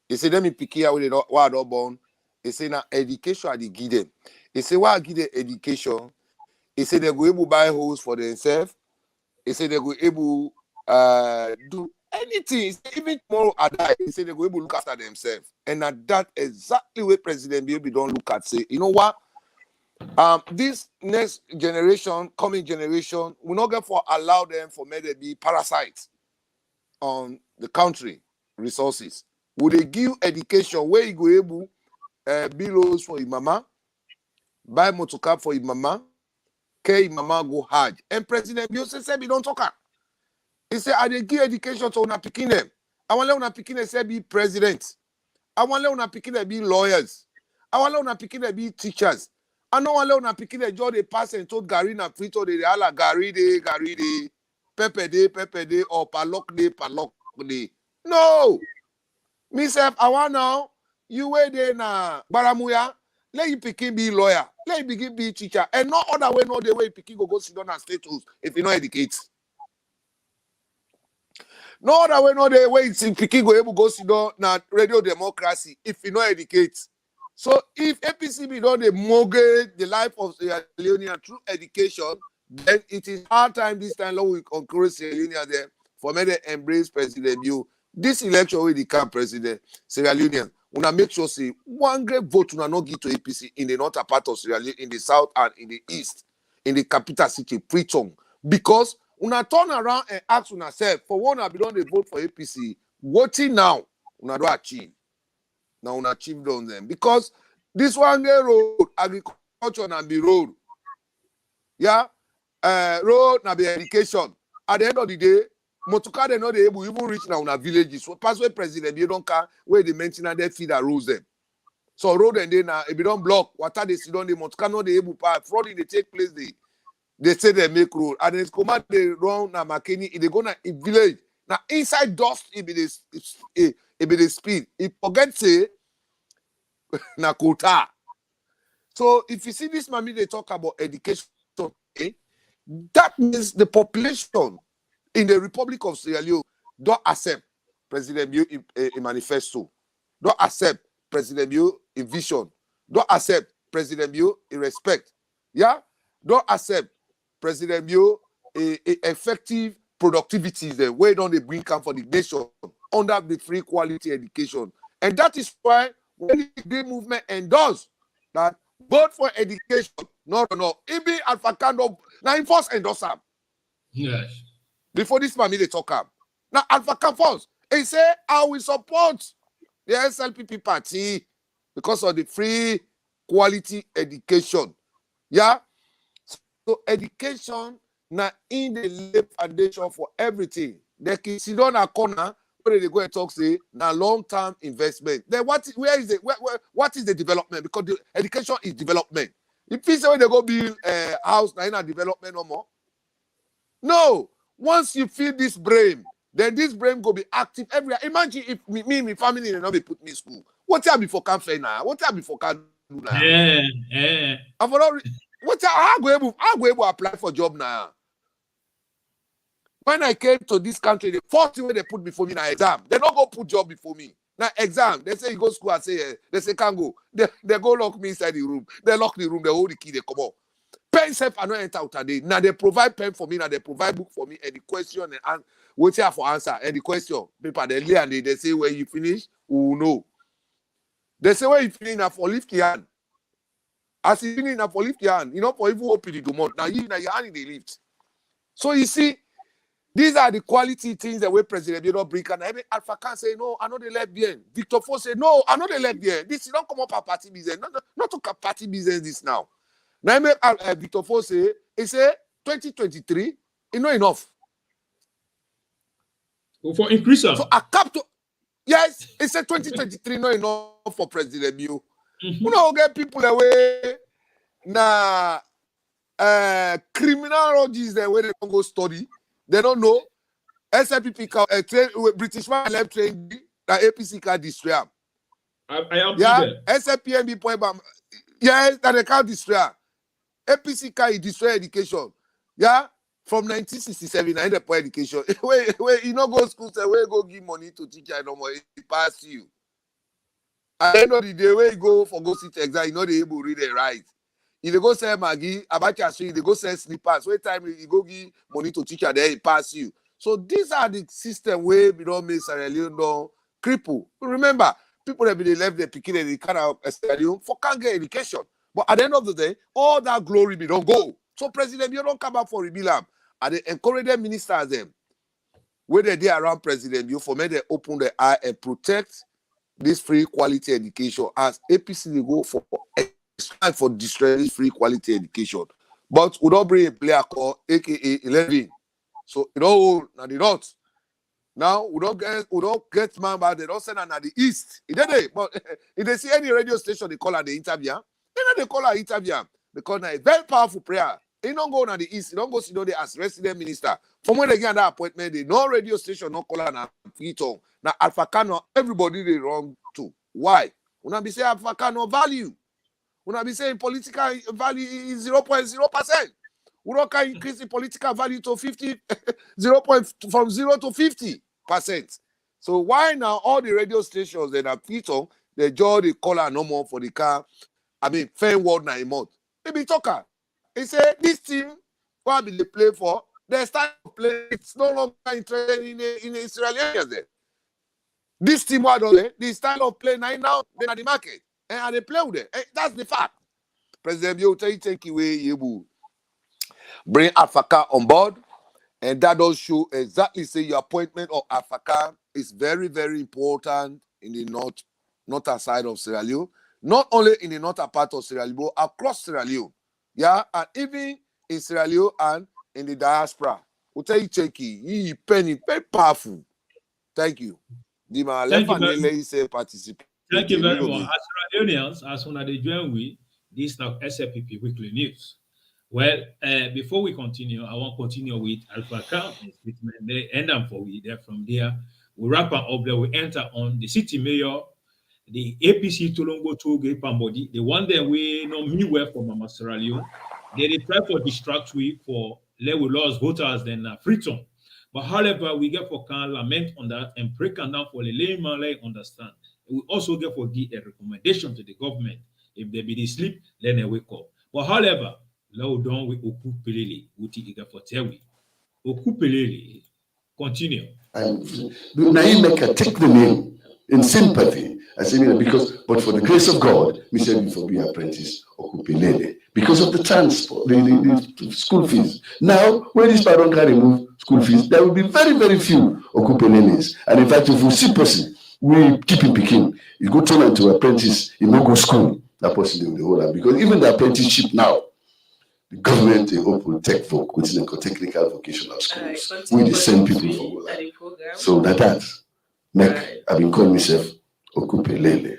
He say, let me pick here with what I born. He say, now education I give them. He say, why I give them education? He say they go able to buy homes for themselves. He say they go able do anything. Even tomorrow I die. He say they go able to look after themselves. And that exactly what President Bill don't look at. Say, you know what? This next generation, coming generation, will not get for allow them for maybe be parasites on the country resources. Would they give education where you go able bills for your mama, buy motorcar for your mama, care your mama go hard. And President Bill said, "We don't talk." He said, "I dey give education to una pikin them. I want let una pikin them say be president. I want let una pikin them be lawyers. I want let una pikin them be teachers. I don't want let una pikin them just dey pass and told Gary na Freetown dey hala Gary dey, Pepe dey, or Palok dey. No, myself, I want now. You wait there na Baramuya. Let you pikin be lawyer. Let you begin be teacher. And no other way, no the way pikin go sit down and status if you not educate. No other way, no the way pikin go able go sit down na radio democracy if you not educate. So if APCB don't mortgage the life of Sierra Leone through education, then it is hard time this time long we encourage Sierra Leone there for me to embrace President Bill. This election will become President Sierra Leone. Una make sure say one great vote una not give to APC in the northern part of Sierra Leone, in the south and in the east, in the capital city, Freetown. Because una turn around and ask una self for one I be done they vote for APC. Voting now. una do achieve. Now una achieve on them. Because this one get road, agriculture na be road. Yeah? Road na be education. At the end of the day, motocar they not able even reach now una villages. So pass where president you don't care where they mention and they feed and rules them. So road and then if you don't block, water they sit on the motocar not able pass. Fraud they take place they say they make road. And then command they run na makeni they go na a village. Now inside dust it be the speed. It forget say na quota. So if you see this mommy they talk about education, that means the population in the Republic of Sierra Leone don't accept President Bio a manifesto, don't accept President Bio a vision, don't accept President Bio a respect, yeah, don't accept President Bio a effective productivity the way don't they bring come for the nation under the free quality education, and that is why when the movement endorse that vote for education, no, it be Alpha Kando now enforce endorse am.
Yes.
Before this family they talk up. Now Alpha Kando first. He say I will support the SLPP party because of the free quality education. Yeah. So education now in the lay foundation for everything. They can sit down a corner where they go and talk say now long-term investment. Then what is the development? Because the education is development. If you say when they go build a house now in a development no more. No, once you feel this brain, then this brain go be active everywhere. Imagine if me my family they not be put me in school. What time before can fair now? What time before can do now?
Yeah.
How go able to apply for job now? When I came to this country, the first thing they put before me na exam. They don't go put job before me. Now exam, they say you go school and say they say can't go. They go lock me inside the room. They lock the room. They hold the key. They come out. Pen self I not enter out today. Now they provide pen for me. Now they provide book for me. And the question and wait here for answer. And the question paper they lay and they say when you finish, who know. They say when you finish now for lift your hand. As you finish now for lift your hand, you know for even open the door. Now you your hand in the lift. So you see. These are the quality things that we President you don't bring. And every Alpha can say, no, I know they left behind. Victor Fo say, no, I know they left behind. This don't come up a party business. Not to party business this now. Now, Victor Fo say, he say 2023, it's not enough.
For increase.
So I cap to, yes, he said 2023 not enough for President Bio. You know, get people away na criminologies the way they don't go study. They don't know. SLPP British man left train that APC can destroy them.
I
SLPMB point bam. Yes, that they can't destroy. APC can destroy education. Yeah, from 1967 I end up education. Where you know go school say where go give money to teacher no more. It pass you. At the end of the day, where you go for go sit exam, you know they able to read and write. If they go sell Maggie, Abacha Street, they go sell slippers. Wait time you go give money to teacher, then it pass you. So these are the system where we don't make Sierra Leone don't cripple. Remember, people that be left their picking and they kind of Sierra Leone for can't get education. But at the end of the day, all that glory be don't go. So President, you don't come out for rebuild. And they encourage them ministers them. Where they there around President, you for me they open their eye and protect this free quality education as APC they go for destroying free quality education. But we don't bring a player called AKA 11. So you know now the not. Now we don't get man but they don't send her at the east. But if they see any radio station they call her the interview, they call her interview because now a very powerful prayer. They don't go on the east, they don't go see they as resident minister. From when they get that appointment, they no radio station, no call her na Freetown. Now Alpha Kano, everybody they wrong too. Why? When be say Alpha Kano value. When I be saying political value is 0.0%. We don't can increase the political value to 50, from 0 to 50%. So why now all the radio stations that are Freetown, they just they call her no more for the car. I mean, fair word na a month. They be talker. He say this team, what be they play for? They start to play. It's no longer interested in the Israelis there. This team, what do the style of play now they're at the market. And they play with it. That's the fact. President Bio take away you bring Africa on board, and that does show exactly say your appointment of Africa is very, very important in the northern side of Sierra Leone, not only in the northern part of Sierra Leone, but across Sierra Leone. Yeah, and even in Sierra Leone and in the diaspora. We'll tell you, Checky, he penny, very powerful. Thank you.
Thank you very much.
Participate.
Thank you very much. As Sierra Leoneans, as soon as they join we, this is now SLPP Weekly News. Well, before we continue, I want to continue with Alpha Count statement. They end up for we there. From there, we wrap up there. We enter on the city mayor, the APC tolongbo tollgate panbody. The one that we know me well from Mama Sierra Leone. They try for distract we for let we lost voters then Freetown. But however, we get for can lament on that and break down for the layman like understand. We also get for give a recommendation to the government. If they be sleep, then they wake up. But however, now done with Oku Pelele, which is for Tewi. Oku Pelele, continue.
Now make a take the name in sympathy. I say because, but for the grace of God, we said before we apprentice Oku Pelele. Because of the transport, the school fees. Now, when this parent can remove school fees, there will be very, very few Oku Peleles. And in fact, if we see person, we keep him picking. You go turn into apprentice, he no go school. That person will the whole. Because even the apprenticeship now, the government they hope will take for technical vocational schools. We the same people for that. So that make I've been calling myself Oku Pelele.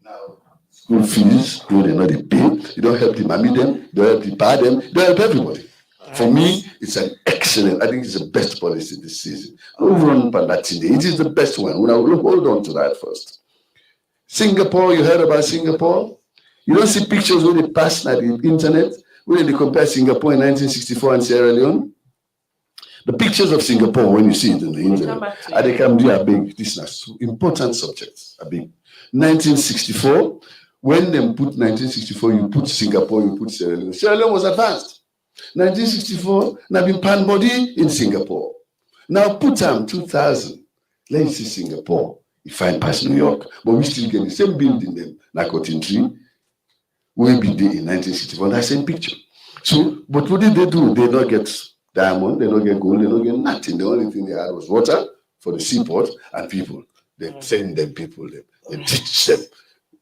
Now school fees, though they not they pay, you don't help the mommy them, you don't help the pa them, you don't help everybody. For me, it's an excellent, I think it's the best policy this season. I don't run Pandatinde. It is the best one. When I will hold on to that first. Singapore, you heard about Singapore? You don't see pictures when they pass at the internet, when they compare Singapore in 1964 and Sierra Leone. The pictures of Singapore, when you see it in the internet, they come do a big, this is important subjects, a big. 1964, when they put 1964, you put Singapore, you put Sierra Leone. Sierra Leone was advanced. 1964, now been panbody in Singapore. Now put them 2000. Let's see Singapore. You find past New York, but we still get the same building them, like Cotton Tree. We be there in 1964, that same picture. So, but what did they do? They don't get diamond, they don't get gold, they don't get nothing. The only thing they had was water for the seaport and people. They send them people, they teach them.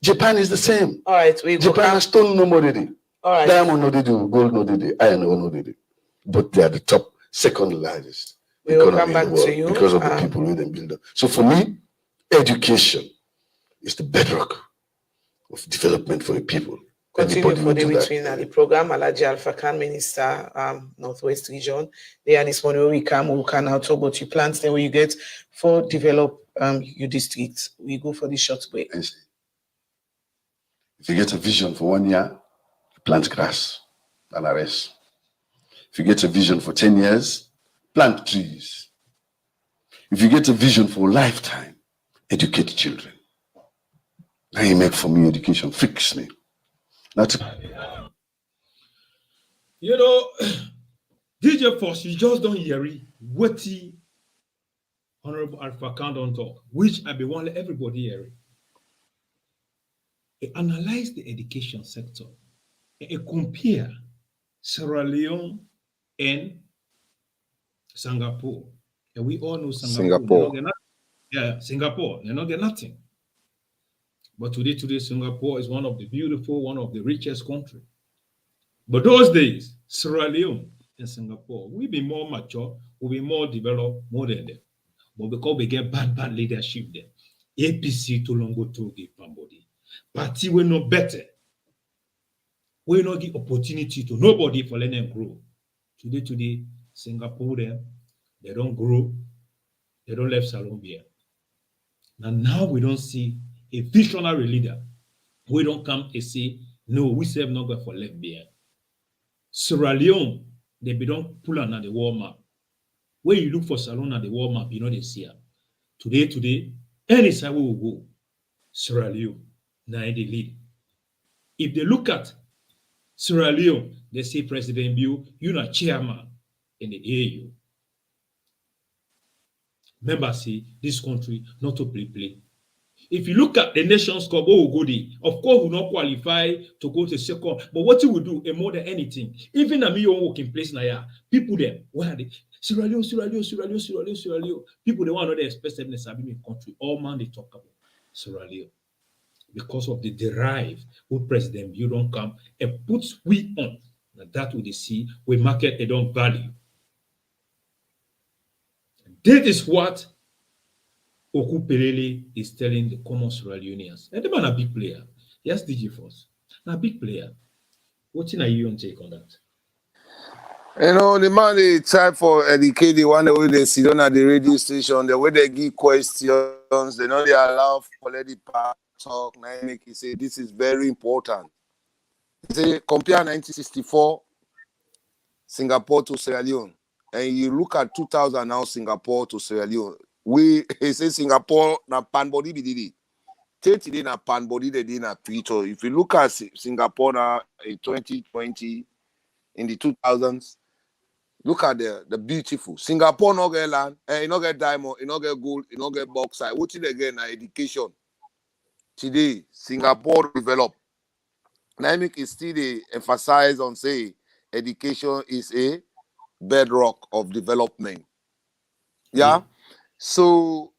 Japan is the same.
All right,
Japan has stone no more did it.
All right.
Diamond no did it, gold no did it, iron no did it. But they are the top, second largest economy in the world because of the people who they build up. So for me, education is the bedrock of development for the people.
Continue for the between the program. Alaji Alpha Khan, Minister, Northwest Region. They are this morning where we can now talk about your plans. Then where you get for develop your districts. We go for the short break.
If you get a vision for 1 year, you plant grass and rest. If you get a vision for 10 years, plant trees. If you get a vision for a lifetime, educate children. Now you make for me education, fix me.
You know, DJ Force, you just don't hear it. Witty, Honorable Alpha Khan on talk, which I be want everybody hear it. It analyze the education sector. It compare Sierra Leone and Singapore. And we all know Singapore. Singapore, they don't get nothing. But today, Singapore is one of the beautiful, one of the richest countries. But those days, Sierra Leone and Singapore, we be more mature, we be more developed, more than them. But because we get bad leadership there, APC tolongbo tollgate panbody, party we know better. We not give opportunity to nobody for letting them grow. Today, Singapore they don't grow, they don't left Salambia. Now we don't see a visionary leader. We don't come and say, no, we say not going for left behind. Sierra Leone, they be don't pull on the war map. When you look for Salon at the war map, you know they see her. Today, any side we will go, Sierra Leone, now they lead. If they look at Sierra Leone, they say President Bill, you're not chairman in the AU. Remember, see, this country not to play. If you look at the Nations Cup, oh, go there. Of course, we will not qualify to go to second. But what you will do, more than anything, even a million working place now, people there, where are they? Sierra Leone, Sierra Leone, Sierra Leone, Sierra Leone, Sierra Leone. People they want to express them in the country. All man they talk about Sierra Leone because of the drive who President you don't come and puts we on. Now that we see we market they don't value. That is what Oku Pelele is telling the common Sierra Leoneans. And the man a big player. Yes, DJ Force. Now a big player. What's in your take on that?
You know, the man they try for educate the one the way they sit on at the radio station, the way they give questions, they know they allow for let the part talk. Now make he say this is very important. He say compare 1964 Singapore to Sierra Leone, and you look at 2000 now Singapore to Sierra Leone. He say Singapore na panbody be did it. Today na panbody they did na Freetown. If you look at Singapore now in 2020, in the 2000s. Look at the beautiful. Singapore no get land, you no get diamond, you no get gold, you no get bauxite. What it again? Education. Today, Singapore develop. Dynamic is still they emphasize on say education is a bedrock of development. Yeah. So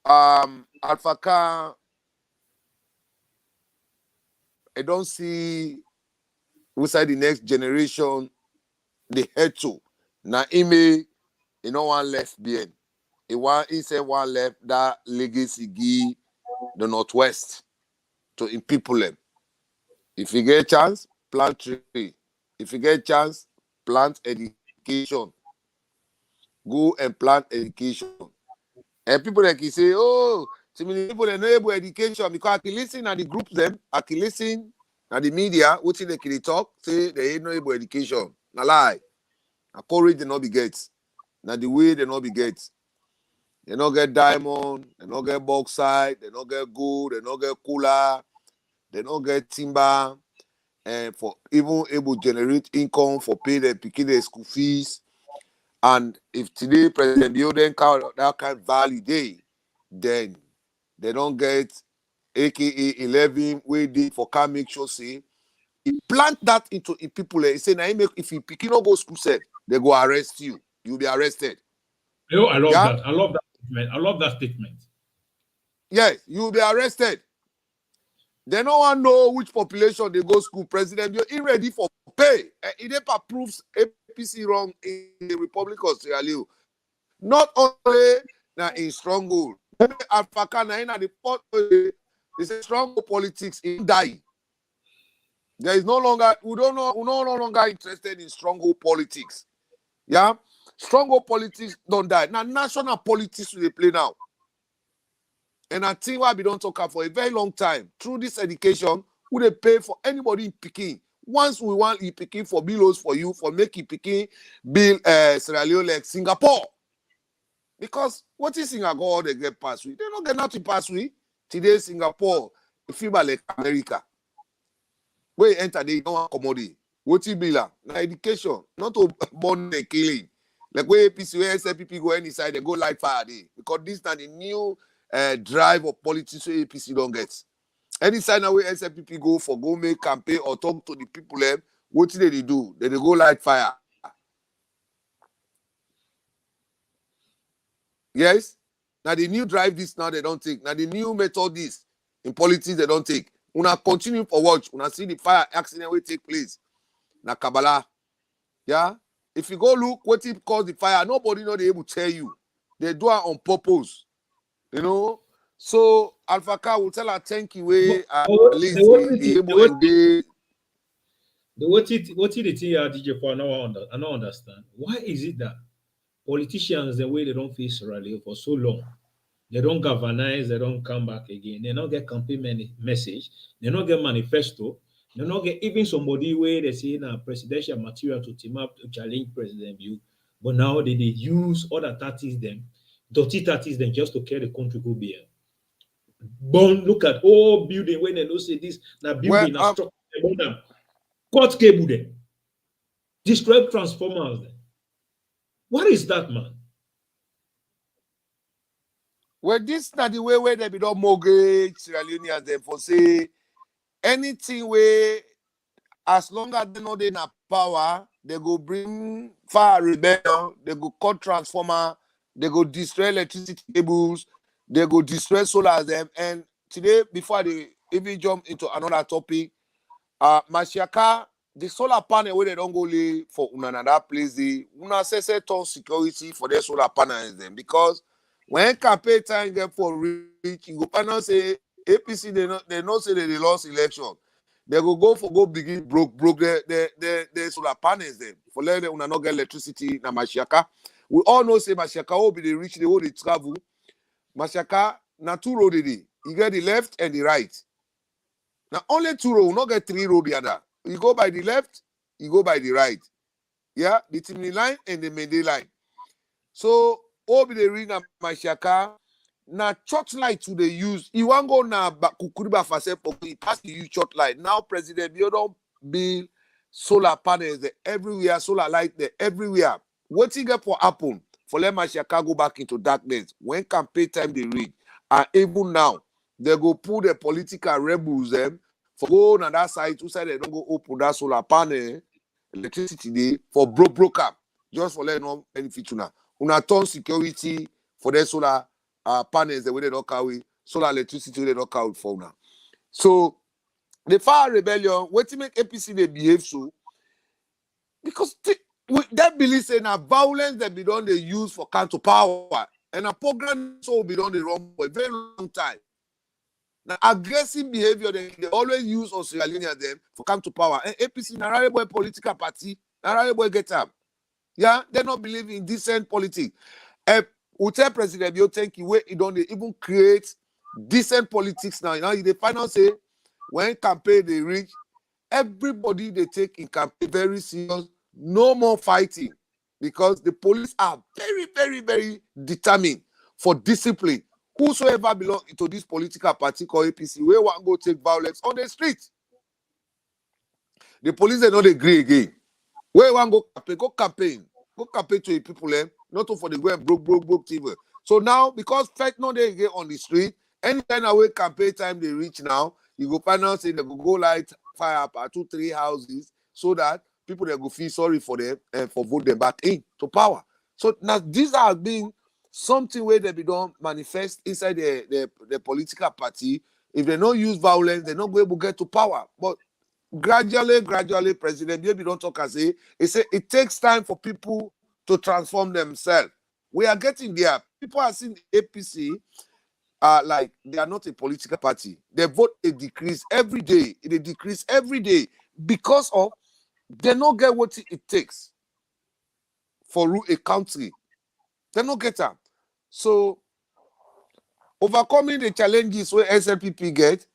Alpha Khan, I don't see inside the next generation they head to. Now, you know, one left behind. He said one left that legacy give the Northwest to in people them. If you get a chance, plant tree. If you get a chance, plant education. Go and plant education. And people like you say, oh, so many people they know about education because I can listen at the groups them, I can listen at the media, which they can talk, say they ain't know about education. Na lie. A courage they not be get. Now the way they not be get. They not get diamond, they not get bauxite, they not get gold, they not get cooler, they not get timber, and for even able to generate income for pay their picking their school fees. And if today President Bio then count that kind of value day, then they don't get AKA 11 way day for can make sure say he plant that into people. He say now if you pick no go school set, they go arrest you. You'll be arrested.
Oh, I love that. I love that statement. I love that statement.
Yes, you'll be arrested. They don't want to know which population they go school. President, you're ready for pay. It approves APC wrong in the Republic of Sierra Leone. Not only now in stronghold. Africa now in the fourth way, they say stronghold politics in die. There is no longer, we no longer interested in stronghold politics. Yeah? Stronghold politics don't die. Now national politics will play now. And I think why we don't talk about for a very long time. Through this education, we they pay for anybody in Peking. Once we want in Peking for bills for you, for making Peking bill Sierra Leone like Singapore. Because what is Singapore they get pass with? They don't get nothing pass with. Today Singapore, it feel like America. Where you enter, they don't want commodity. What you be like? Now education, not to born and killing. Like where APC, where Slpp go inside, they go like fire day. Because this is the new drive of politics so APC don't get. Any sign now where Slpp go for go make campaign or talk to the people, what do they do? They go like fire. Yes? Now the new drive this now they don't take. Now the new method this in politics they don't take. Una continue for watch. Una see the fire accident will take place. Na Kabbalah. Yeah? If you go look what it caused the fire, nobody know they able to tell you. They do it on purpose. You know? So Alpha Car will tell her thank you way at least he able to engage.
What did the thing DJ for I don't understand. Why is it that politicians the way they don't face Sierra Leone for so long? They don't galvanize, they don't come back again. They don't get campaign message, they don't get manifesto, they don't get even somebody where they say now presidential material to team up to challenge President View. But now they use other tactics them, dirty tactics them just to carry the country go beer. But look at all building when they don't say this, now building a structure, cut cable them, destroy transformers them. What is that, man?
Well, this not the way where they be don't mortgage Sierra Leoneans them for say anything where as long as they know they have power, they go bring fire rebellion, they go cut transformer, they go destroy electricity cables, they go destroy solar them. And today, before they even jump into another topic, Mashiaka, the solar panel where they don't go lay for another place, they una say turn security for their solar panels them, because when campaign time get for reach, you go panel say APC they not say that they lost election. They go begin broke their solar panels them for let them not get electricity na Mashiaka. We all know say Mashiaka will be the rich, they will travel. Mashiaka na 2 road dey. You get the left and the right. Now only 2 road, not get 3 road the other. You go by the left, you go by the right. Yeah, the Timni line and the Mende line. So all be the ring of Mashiaka. Now church light to the use. You want go na Kukuriba Fase pass the use church light. Now President Biodon build solar panels there everywhere, solar light there everywhere. What you get for happen for let Mashiaka go back into darkness when campaign time they reach. And even now, they go pull the political rebels them for go on that side, two side they don't go open that solar panel, electricity day for broke up. Just for let no benefit now. Una turn security for their solar panels the way they don't carry, solar electricity they don't carry for now. So the fire rebellion, what to make APC they behave so? Because that believe say now violence that be done they use for counter power. And a program so be done the wrong for a very long time. Now aggressive behavior they always use on Sierra Leone them for come to power. And APC na boy political party, na boy get up. Yeah, they don't believe in decent politics. We tell President Bio thank you where he don't even create decent politics now. Now the final say when campaign they reach, everybody they take in campaign very serious, no more fighting. Because the police are very, very, very determined for discipline. Whosoever belongs to this political party called APC, we want to go take violence on the street. The police they not agree again. We want to go campaign to the people, not for the go and broke TV. So now, because fight not they get on the street, anytime away campaign time they reach now, you go find out say they go light fire up at 2-3 houses so that people that go feel sorry for them and for vote them back in to power. So now these are being something where they be done manifest inside the political party. If they don't use violence, they're not going to get to power. But gradually, President Bibi don't talk as he say it takes time for people to transform themselves. We are getting there. People are seeing APC like they are not a political party. Their vote a decrease every day. It decrease every day because of they don't get what it takes for rule a country. They don't get that. So, overcoming the challenges where SLPP get,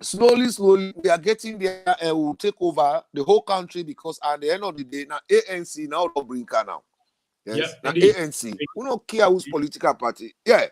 slowly, we are getting there and we'll take over the whole country because at the end of the day, now ANC now don't bring her now. Yes, now ANC. We don't care who's political party. Yeah.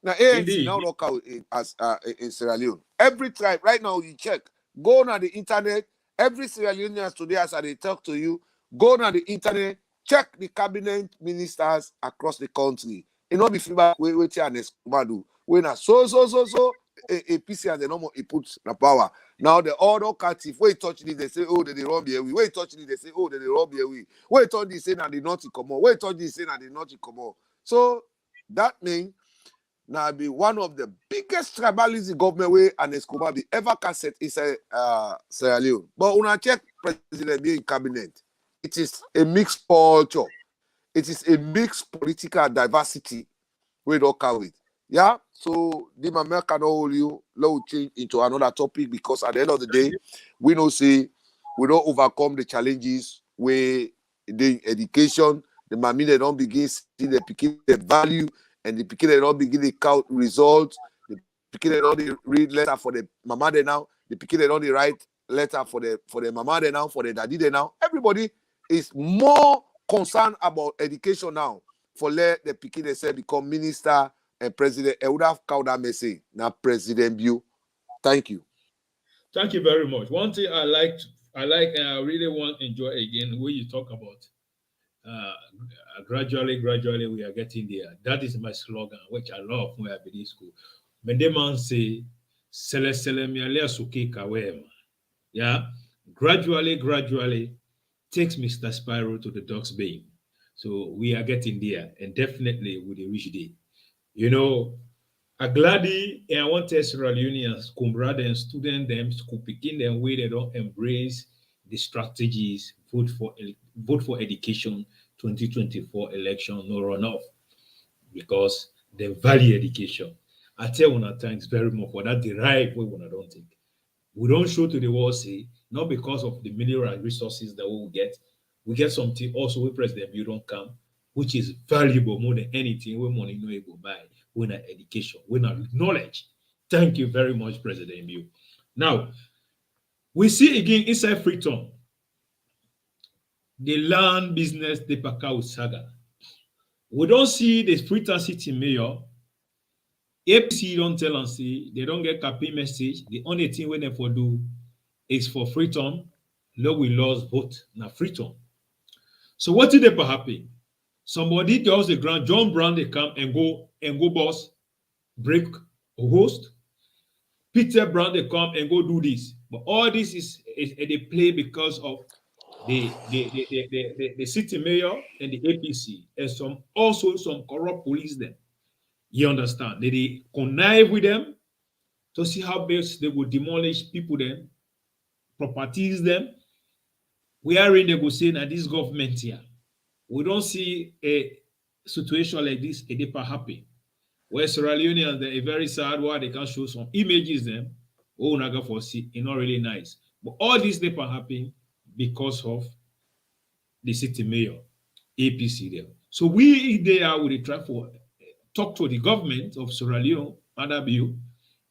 Now ANC now don't count as in Sierra Leone. Every tribe, right now you check, go on the internet, every Sierra Leonean today as they talk to you, go on the internet, check the cabinet ministers across the country. It not be feedback we and Escobado. When so a PC and the normal he puts the power. Now the other captive, where touch this, they say, oh, they rob here. Where touch this, they say, oh, they rob here. Where touch this, say, and they not come on. Where touch this, say, and they not come on. So that means now be one of the biggest tribalism government way and Escobar be ever can set inside Sierra Leone. But when I check President in cabinet, it is a mixed culture. It is a mixed political diversity we don't carry it. Yeah, so the Mamel cannot hold you, let change into another topic because at the end of the day, we know say we don't overcome the challenges where the education, the Mami they don't begin see the picking the value and the picking they don't begin the count results, the picking they don't read letter for the mama they now, the picking they don't write letter for the mama they now, for the daddy they now. Everybody is more concerned about education now for let the picking they say become minister and president. I would have called that message now President Bio. Thank you.
Thank you very much. One thing I like and I really want to enjoy again when you talk about gradually we are getting there. That is my slogan, which I love when I be in school. When the man say yeah, gradually takes Mr. Spiral to the Ducks Bay. So we are getting there, and definitely with a rich day. You know, Agladi and I want to Sierra Leoneans, Kumbra and student them, school picking them way they don't embrace the strategies, vote for education 2024 election, no runoff, because they value education. I tell one thanks very much for that derive way when I don't think. We don't show to the world, say, not because of the mineral resources that we will get. We get something also we President Bill don't come, which is valuable more than anything we money no able buy. We not education, we not knowledge. Thank you very much, President Bill. Now, we see again inside Freetown, the land business the Pakao saga. We don't see the Freetown City Mayor. APC don't tell us, see, they don't get campaign message. The only thing we they for do is for Freetown, low we lost vote na Freetown. So what did they happen? Somebody does the ground, John Brown they come and go boss, break a host. Peter Brown they come and go do this. But all this is they play because of the city mayor and the APC and some corrupt police them. You understand? They connive with them to see how best they will demolish people then, properties them. We are in negotiating at this government here. We don't see a situation like this a day happen. Where Sierra Leoneans, they're a very sad why they can show some images them. Oh, naga for see, it's not really nice. But all this never happen because of the city mayor, APC there. So we there will try for talk to the government of Sierra Leone, Madabiu,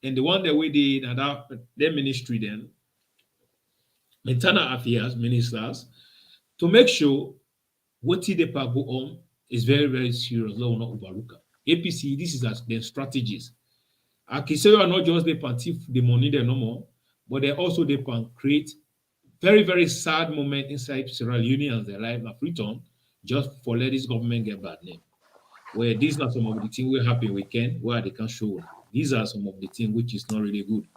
and the one that we did and their ministry then, internal affairs ministers, to make sure what they go on is very, very serious. APC, this is their strategies. I can say you are not just the party the money there no more, but they also they can create very, very sad moment inside Sierra Leone and their life at Freetown just for let this government get bad name. Where these are some of the things we happen weekend where they can show. These are some of the things which is not really good.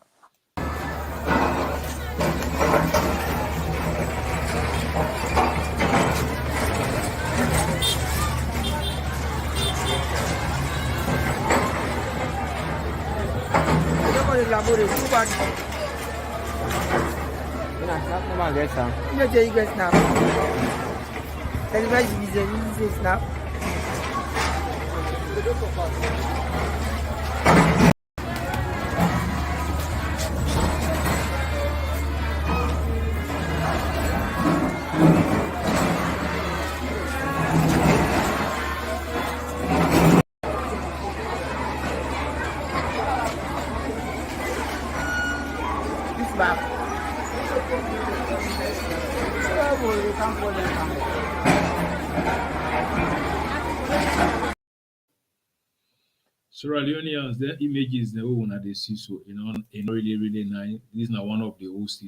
Sierra Leoneans, their images they will not see so really, really nice. This is not one of the hosts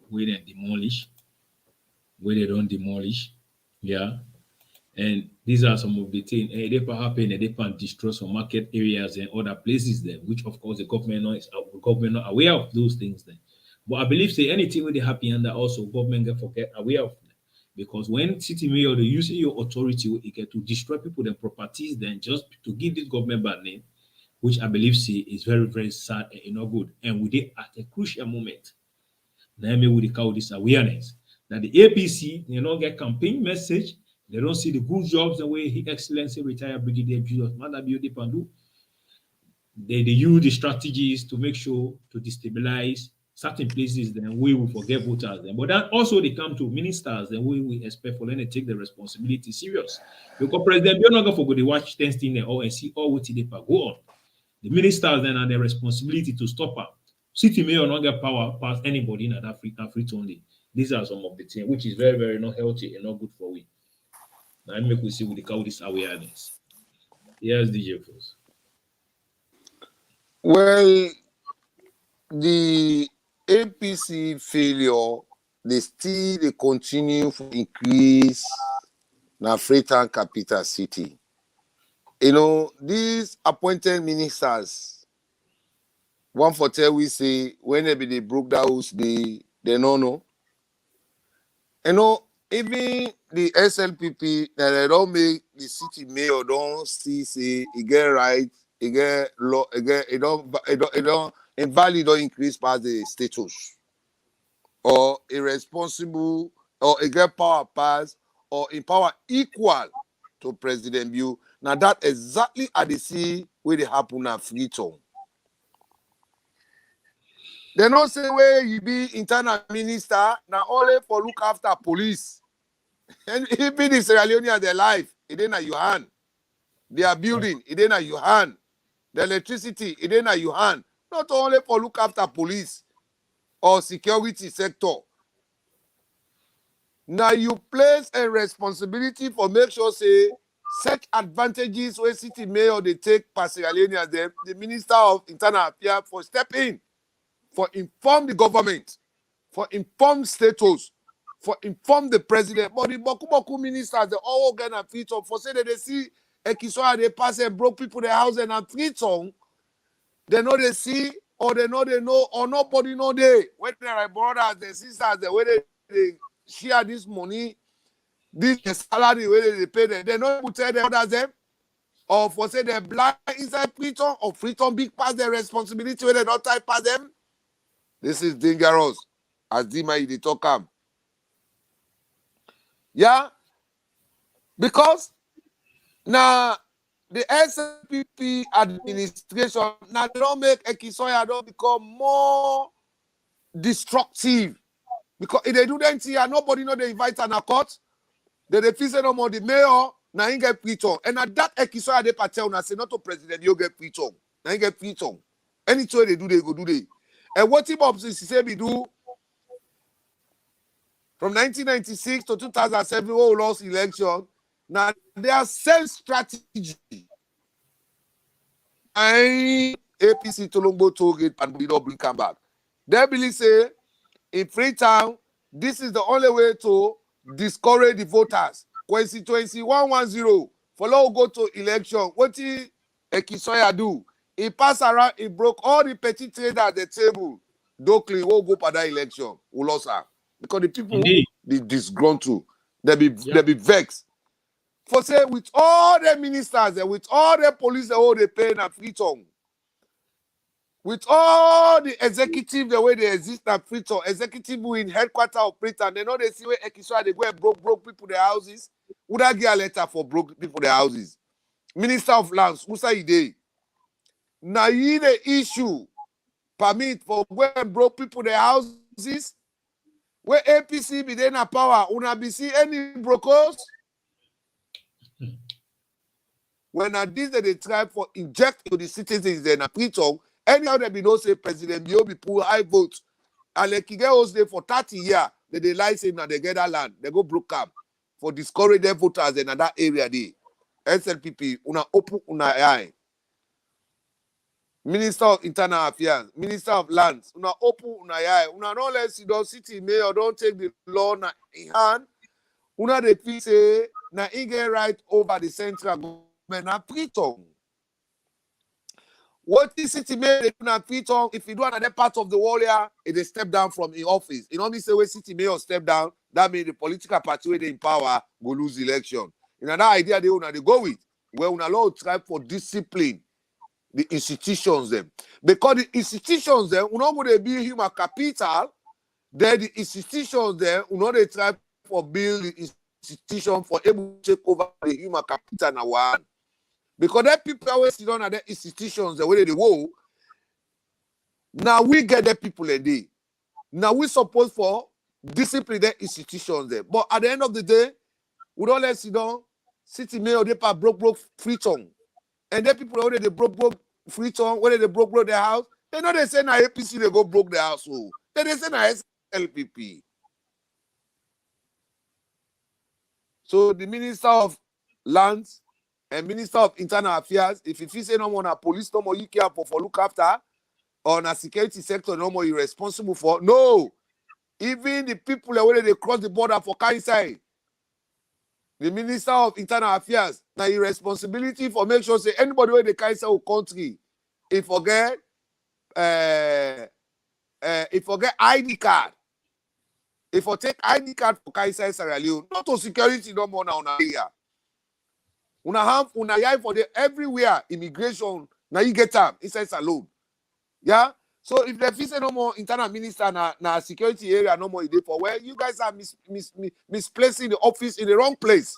where they demolish, where they don't demolish. Yeah. And these are some of the things they happen and they can destroy some market areas and other places there, which of course the government not aware of those things then. But I believe say anything when they happen and that also government get forget aware of them. Because when city mayor they use your authority you get to destroy people and properties then just to give this government bad name, which I believe say is very, very sad and not good. And we did at a crucial moment. Now we call this awareness that the APC they don't get campaign message. They don't see the good jobs the way His Excellency retired Brigadier Julius Madabiode Pandu. They use the strategies to make sure to destabilize certain places, then we will forget voters. Then. But then also they come to ministers, then we expect for them to take the responsibility serious. Because President you're not going to forget to watch things in there and see all what they go on. The ministers then have the responsibility to stop up. City mayor not get power past anybody in Africa only. These are some of the things which is very, very not healthy and not good for we. I make we see with the call this awareness. Yes, DJ Foss.
Well, the APC failure, they continue to increase na Freetown capital city. These appointed ministers, one for tell we say whenever they broke the house, they don't know. even the SLPP, that they don't make the city mayor don't see say it get right, it get law, it don't invalid or increase past the status or irresponsible or it get power pass or in power equal to President Bill. Now that exactly at the see where they happen at Freetown. They don't say where you be internal minister, now only for look after police. And even the Sierra Leone their life, it ain't your hand. Their building, it ain't your hand. The electricity, it ain't your hand. Not only for look after police or security sector. Now you place a responsibility for make sure say such advantages where city mayor they take per Sierra Leone them, the Minister of Internal Affairs for step in, for inform the government, for inform status, for inform the president. But the Boku ministers, they all get a Freetown for say that they see a Kiswahili they pass and broke people their house and Freetown. They know they see, or they know, or nobody know they. When they are brothers, their sisters, the way they share this money, this salary, where they pay them. They know who tell them others them, or for say they're blind inside Freetown, or Freetown big pass their responsibility where they don't type pass them. This is dangerous. As Dima they talk am. Yeah? Because now the SLPP administration now they don't make Ekisoya don't become more destructive. Because if they do that here, nobody know they invite an court. They refuse no more the mayor, now he get Freetown. And at that Ekisoya they patel na say not to president, you get Freetown. Now he get Freetown. Anything they do, they go do they. And what Bob say we do from 1996 to 2007, we lost election. Now their same strategy. And APC tolongbo tollgate and we don't bring come back. They believe say in Freetown, this is the only way to discourage the voters. Constituency 110. Follow go to election. What did Ekisoya do? He passed around, he broke all the petty traders at the table. Dokli will go for that election. We lost her. Because the people, they disgruntled. They be vexed. For say, with all the ministers and with all the police, they pay in Freetown. With all the executive, the way they exist at Freetown, executive who in headquarters of Freetown, they know they see where Ekisoya, they go and broke people their houses. Would I get a letter for broke people their houses? Minister of Lands, who say they? Now you the issue permit for when broke people their houses, where APC be then a power, una be see any brokers. When at this they try for inject to the citizens in a Freetown, anyhow they be no say President Bio be pull high votes. And like Kigos there for 30 years, they lie saying that they get that land, they go broke up for discourage their voters in that area there. SLPP, una open una eye. Minister of Internal Affairs, Minister of Lands, una open una eye. Una no let see the city mayor don't take the law in hand. Una de feel say na get right over the central government na Freetown. What is city mayor they do na Freetown? If you do another part of the world here, it is step down from the office. You know me say when city mayor step down, that means the political party where they in power go lose election. You know that idea they go with where una law try for discipline. The institutions them. Because the institutions them, we not going to be human capital, then the institutions them, we not they try for build the institution for able to take over the human capital now one. Because that people always sit on at the institutions the way they go. Now we get the people a day. Now we suppose for discipline the institutions there. But at the end of the day, we don't let sit down, city mayor they broke Freetown. And then people already they broke Freetown, whether they broke their house, they know they say na APC they go broke their house. So then they say na SLPP. So the Minister of Lands and Minister of Internal Affairs, if you say no more na police, no more you care for look after, or na security sector, no more you responsible for. No. Even the people whether they cross the border for Kaisai. The Minister of Internal Affairs, now your responsibility for make sure say anybody where they can say country, if forget ID card. If I take ID card for Kaisa Sierra Leone, not to security no more now area. Una yai for the everywhere immigration. Now you get time inside salon. Yeah. So if the say no more internal minister na security area no more for where you guys are misplacing the office in the wrong place.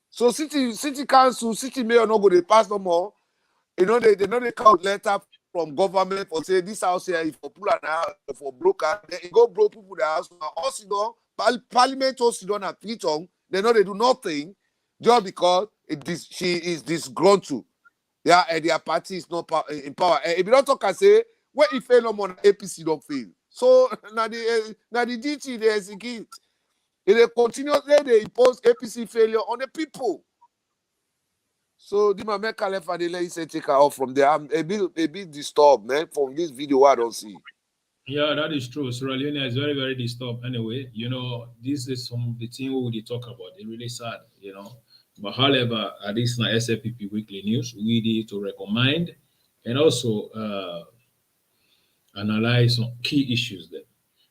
So city council, city mayor no go they pass no more. You know they count letter from government for say this house here if for pull an house for broker, then it go broke people the house. Also, you know, parliament also don't have Freetown. They know they do nothing just because she is disgruntled. Yeah, and their party is not in power. And if you don't talk and say, where if fail no more, APC don't fail. So now the DT they execute. If they continuously they impose APC failure on the people. So the man Caleb and they say take her off from there. I'm a bit disturbed, man, from this video I don't see.
Yeah, that is true. Sierra Leone is very, very disturbed. Anyway, you know, this is some of the things we talk about. It's really sad, you know. But however, at this na SLPP Weekly News, we need to recommend and also analyze some key issues there.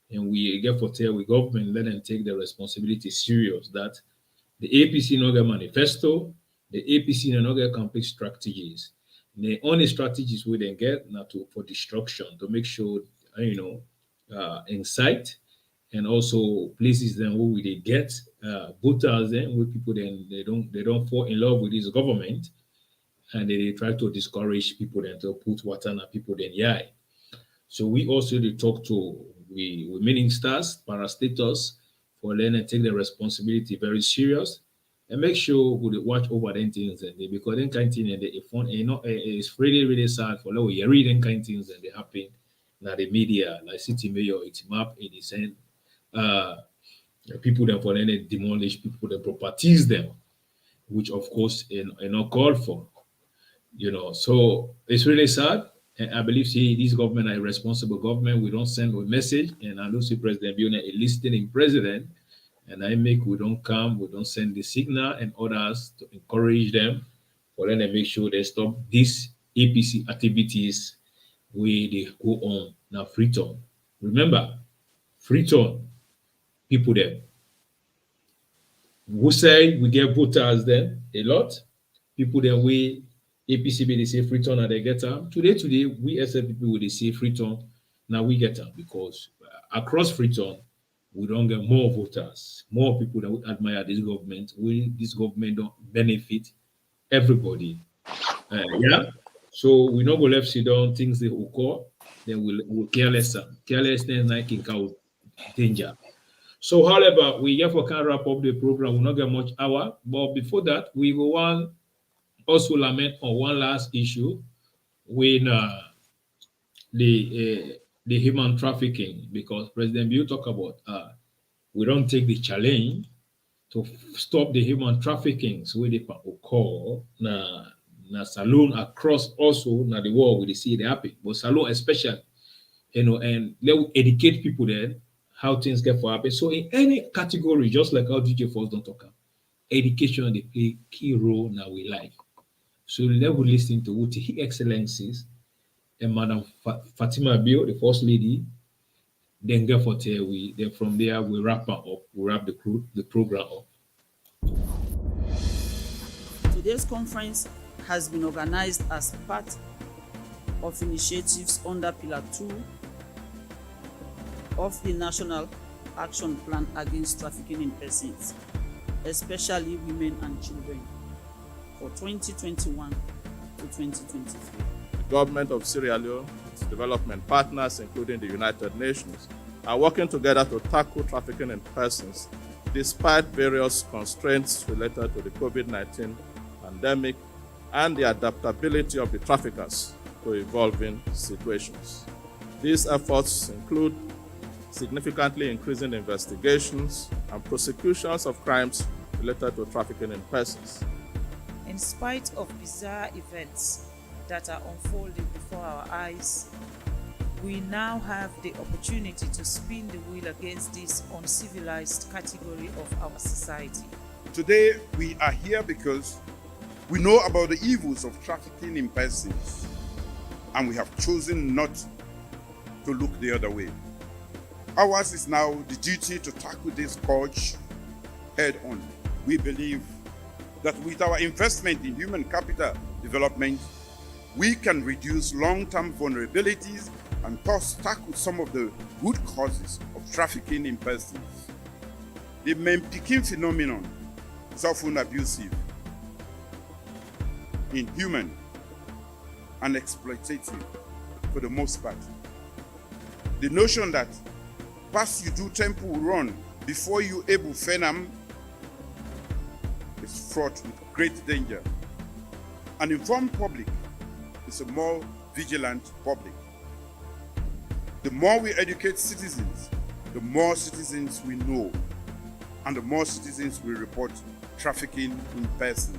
And we get for tell with government, let them take the responsibility serious that the APC no get manifesto, the APC no get complete strategies. The only strategies we then get now for destruction to make sure insight and also places then where we they get voters then where people then they don't fall in love with this government and they try to discourage people then to put water on people then yeah. So we also they talk to we ministers, parastatals for letting them take the responsibility very serious and make sure we watch over them things and they because then kind of thing and it's really, really sad for like you read them kind of things and they happen now the media like city mayor it's map it is send people that for then they demolish people that properties them, which of course are not called for. You know, so it's really sad. And I believe this government are a responsible government. We don't send a message, and I know see President Biona a listening president, and I make we don't come, we don't send the signal and others to encourage them for them to make sure they stop these APC activities where they go on now. Freetown, remember, Freetown people there. We say we get voters there a lot. People there we APC they say Freetown and they get them. Today we SLPP will they say Freetown now we get them because across Freetown we don't get more voters, more people that would admire this government. This government don't benefit everybody. Yeah. So we not go left sit down things they occur, then we'll carelessness like in cow danger. So, however, we therefore can wrap up the program. We'll not get much hour, but before that, we go on also lament on one last issue when the human trafficking, because President Bill talk about we don't take the challenge to stop the human trafficking so they occur na saloon across also na the world we see it happen, but saloon especially, and they will educate people there how things get for happen. So in any category, just like how DJ Force don't talk about, education they play key role in our life. So they will listen to what His Excellencies and Madam Fatima Bio, the First Lady, then get for we. Then from there we wrap up. We wrap the program up.
Today's conference has been organized as part of initiatives under Pillar 2 of the National Action Plan Against Trafficking in Persons, especially women and children, for 2021 to 2023.
The government of Sierra Leone, its development partners, including the United Nations, are working together to tackle trafficking in persons despite various constraints related to the COVID-19 pandemic and the adaptability of the traffickers to evolving situations. These efforts include significantly increasing investigations and prosecutions of crimes related to trafficking in persons.
In spite of bizarre events that are unfolding before our eyes, we now have the opportunity to spin the wheel against this uncivilized category of our society.
Today, we are here because we know about the evils of trafficking in persons, and we have chosen not to look the other way. Ours is now the duty to tackle this scourge head on. We believe that with our investment in human capital development, we can reduce long-term vulnerabilities and thus tackle some of the root causes of trafficking in persons. The Mempikin phenomenon is often abusive, inhuman, and exploitative for the most part. The notion that pass you do temple run before you able fenam is fraught with great danger. An informed public is a more vigilant public. The more we educate citizens, the more citizens we know, and the more citizens will report trafficking in persons.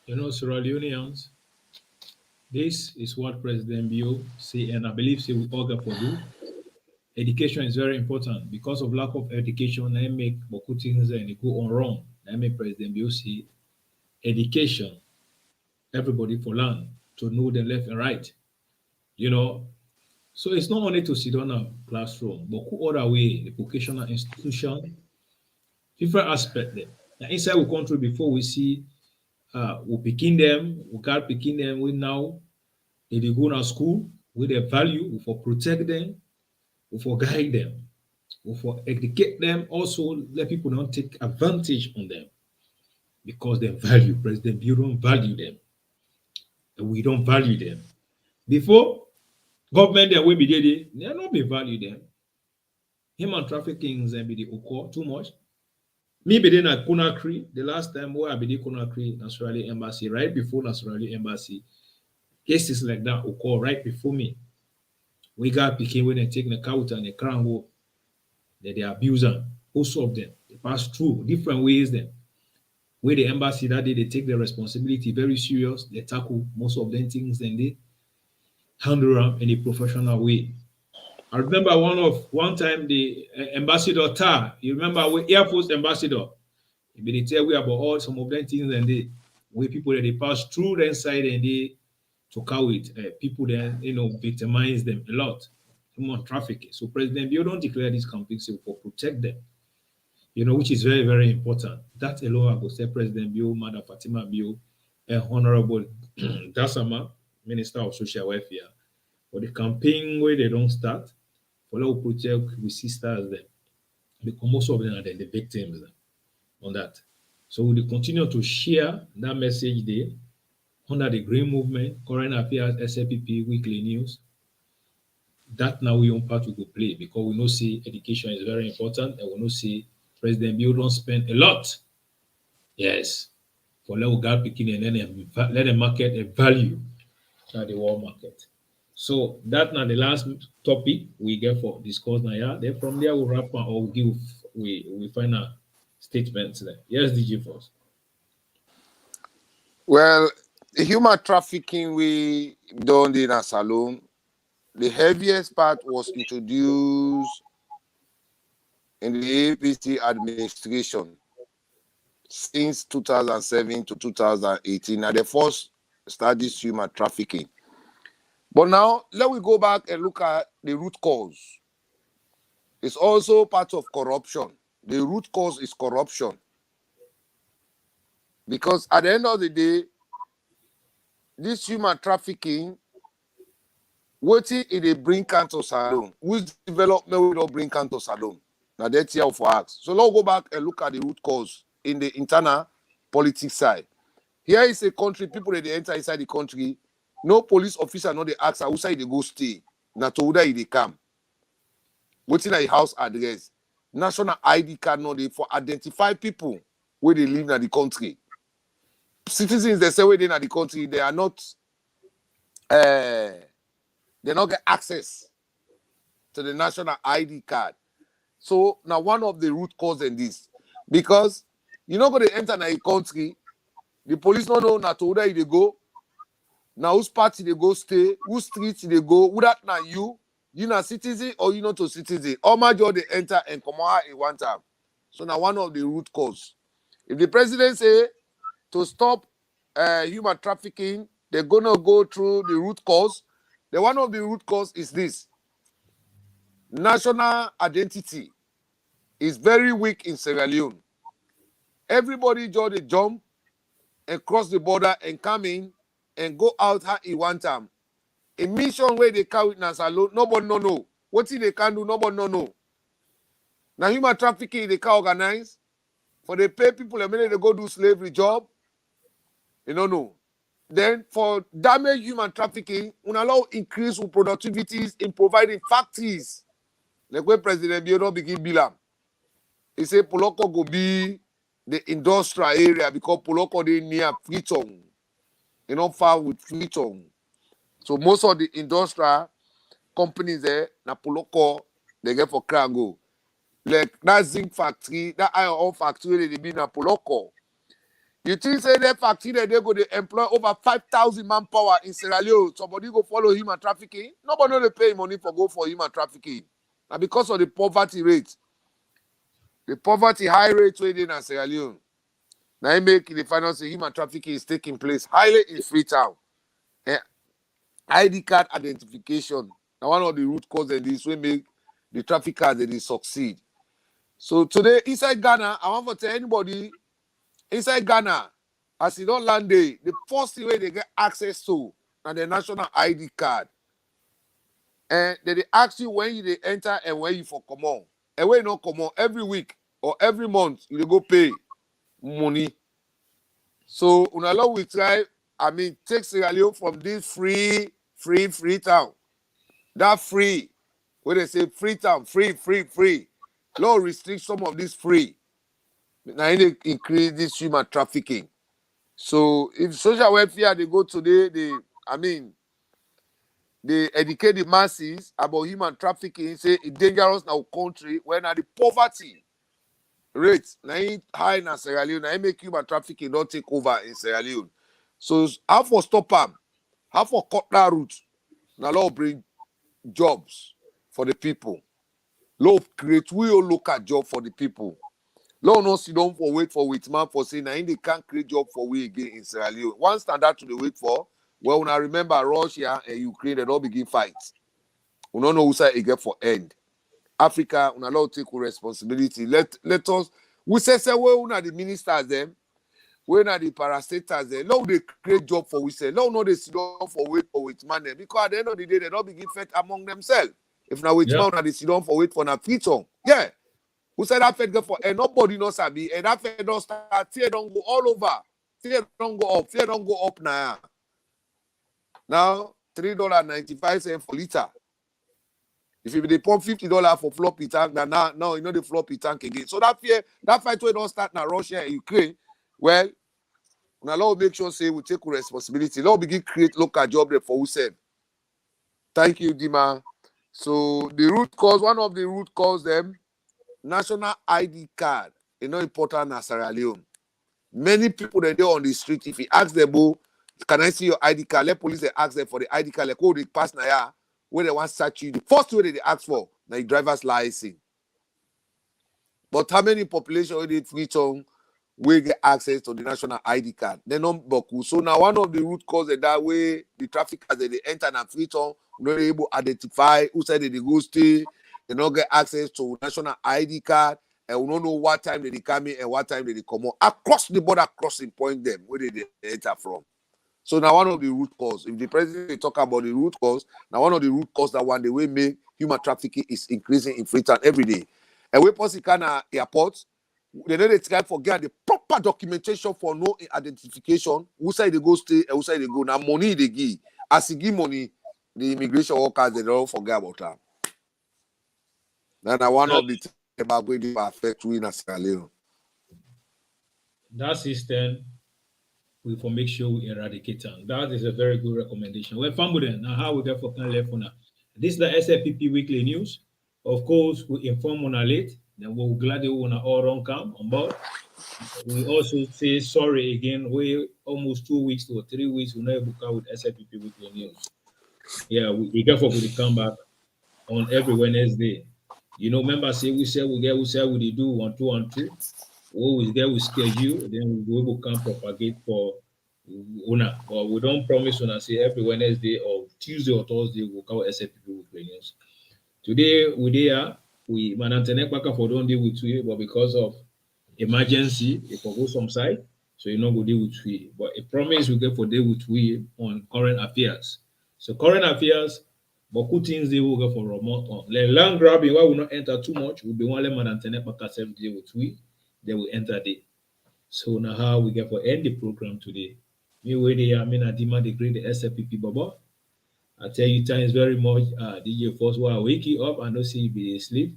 You know, Sierra Leoneans, this is what President Bio say, and I believe say we all get for do. Education is very important. Because of lack of education, they make beaucoup things and they go on wrong. That make President Bio say education, everybody for learn to know the left and right. You know, so it's not only to sit on a classroom, but other way, the vocational institution, different aspect there. Now inside we country before we see we picking them, we got picking them, we now if they go to school with their value, we for protect them, we for guide them, we for educate them, also let people not take advantage on them because they value President Bureau don't value them. And we don't value them. Before government they will be there, they not be value them. Human trafficking and be the occur too much. Me be there at Conakry, the last time where I be there Conakry, National Embassy, right before National Embassy, cases like that occur right before me. We got picking when they take the cow and the crown go, they abuse them. Also of them, they pass through different ways then. Where the embassy that day, they take the responsibility very serious. They tackle most of them things and they handle them in a professional way. I remember one time the ambassador Tar, you remember we Air Force ambassador, he been tell we about all some of them things and they where people that they pass through the inside and they took out with people that victimize them a lot, human trafficking. So President Bio don't declare this compulsory for protect them, which is very, very important. That alone, I would say President Bio, Madam Fatima Bio, and Honorable Dasama, Minister of Social Welfare, for the campaign where they don't start, for law protect we sisters them, because most of them are the victims on that. So we will continue to share that message there under the Green Movement, Current Affairs, Slpp, Weekly News. That now we own part we go play because we know see education is very important and we know see President Bill don't spend a lot. Yes. For let God picking and then let them market a value to the world market. So that now the last topic we get for discuss now. Yeah. Then from there we'll wrap up or give we find a statement there. Yes, DJ first.
Well, the human trafficking we done in a salon, the heaviest part was introduced in the APC administration since 2007 to 2018. And the first started human trafficking. But now, let me go back and look at the root cause. It's also part of corruption. The root cause is corruption. Because at the end of the day, this human trafficking, what it bring canto salon? Which development will not bring canto salon? Now that's here for us. So let's go back and look at the root cause in the internal politics side. Here is a country, people that they enter inside the country, no police officer, no they ask outside they go stay. Now to where they come. Waiting at the house address. National ID card, no they for identify people where they live in the country. Citizens, they say where they in the country, they are not they not get access to the national ID card. So now one of the root cause in this, because you're not going to enter a country, the police don't know now to where they go, now whose party they go stay, whose street they go, who that now you not citizen or you not a citizen. All my job they enter and come out at one time. So now one of the root cause. If the president say to stop human trafficking, they're gonna go through the root cause. One of the root cause is this: national identity is very weak in Sierra Leone. Everybody just they jump and cross the border and come in and go out how he want them. A mission where they carry Nasa alone, nobody know. What they can do, nobody know. Now human trafficking they can organize for they pay people a minute they go do slavery job. You know. Then for damage human trafficking, we allow increase in productivities in providing factories. Like when President Biodo begin Bilam, he say Poloko go be the industrial area because Poloko they near Freetown, far with Freetown. So most of the industrial companies there, na Poloko, they get for Krango. Like that zinc factory, that iron ore factory, they be na Poloko. You think say that factory that they go to employ over 5,000 manpower in Sierra Leone? Somebody go follow human trafficking? Nobody know they pay money for go for human trafficking. And because of the poverty rate, the poverty high rate within in Sierra Leone, now it make the final say human trafficking is taking place highly in Freetown. ID card identification. Now one of the root causes of this will make the traffickers they succeed. So today inside Ghana, I want to tell anybody inside Ghana, as you don't land there, the first way they get access to and the national ID card. And they ask you when you enter and when you for come on. And when you not come on every week or every month, you go pay money. So unalo we try, take Sierra Leone from this Freetown. That free, where they say Freetown, free. Law restrict some of this free. Now they increase this human trafficking. So if social welfare they go today, they educate the masses about human trafficking, say it's dangerous now country when the poverty rate now high in Sierra Leone, now make human trafficking not take over in Sierra Leone. So how for stop them, how for cut that route, now law bring jobs for the people. Law create real local job for the people. Law no sit down for wait man for saying now they can't create job for we again in Sierra Leone. One standard to the wait for. Well, when I remember Russia and Ukraine, they all begin fights. We don't know who side it get for end. Africa, we allow take responsibility. Let us. We say we are the ministers them, we are the parastatals them. Now they create job for we say. Now no they sit down for wait man them because at the end of the day they don't begin fight among themselves. If now wait man they sit down for wait for na Freetown. Yeah. Who said that fed get for and nobody knows sabi and that fed don't start. Fear don't go all over. Fear don't go up. Fear don't go up now. Now, $3.95 for liter. If you they pump $50 for floppy tank, now you know the floppy tank again. So that fight we don't start now Russia and Ukraine. Well, now let's make sure say we take responsibility. Let's begin create local job there for ourselves. Thank you, Dima. So the root cause, one of the root cause them, national ID card, important in Sierra Leone. Many people that they on the street, if you ask them, can I see your ID card? Let police ask them for the ID card. Like, oh, they pass now, where they want to search you. The first way they ask for, the driver's license. But how many population will they Freetown will get access to the national ID card? They don't boku. So now one of the root causes that way the traffickers they enter and Freetown, not able to identify who said they go stay, they don't get access to national ID card, and we don't know what time they come in and what time they come out. Across the border crossing point them where they enter from. So now one of the root cause, if the president talk about the root cause, now one of the root cause that one the way make human trafficking is increasing in Freetown every day. And we possibly can airports, they know they try for get the proper documentation for no identification. Who side they go stay and who side they go. Now money they give. As they give money, the immigration workers they don't forget about that. Now one of the things about going to affect we in Sierra Leone.
That system we for make sure we eradicate them. That is a very good recommendation. Well, family, now how we get for left for now. This is the Slpp weekly news. Of course, we inform on a late. Then we're glad you wanna all run come on board. We also say sorry again. We almost 2 weeks to 3 weeks we not able to come with Slpp weekly news. Yeah, we get for to come back on every Wednesday. Remember say we say we they do 1, 2, and 2. We get we schedule, then we will come propagate for But we don't promise una say every Wednesday or Tuesday or Thursday we'll cover SLPP weekly news. Today we manantene kwaka for don't deal with we, but because of emergency, if we go some side, so you know go deal with we. But a promise we get for deal with we on current affairs. So current affairs, but good things they will go for remote on. The land grabbing why we not enter too much, we'll be one let manantene kwaka self deal with we, they will enter the. So now how we get for end the program today. Me where they are, I demand the great SLPP Baba. I tell you thanks very much. DJ Force while wake you up, I know see you be asleep.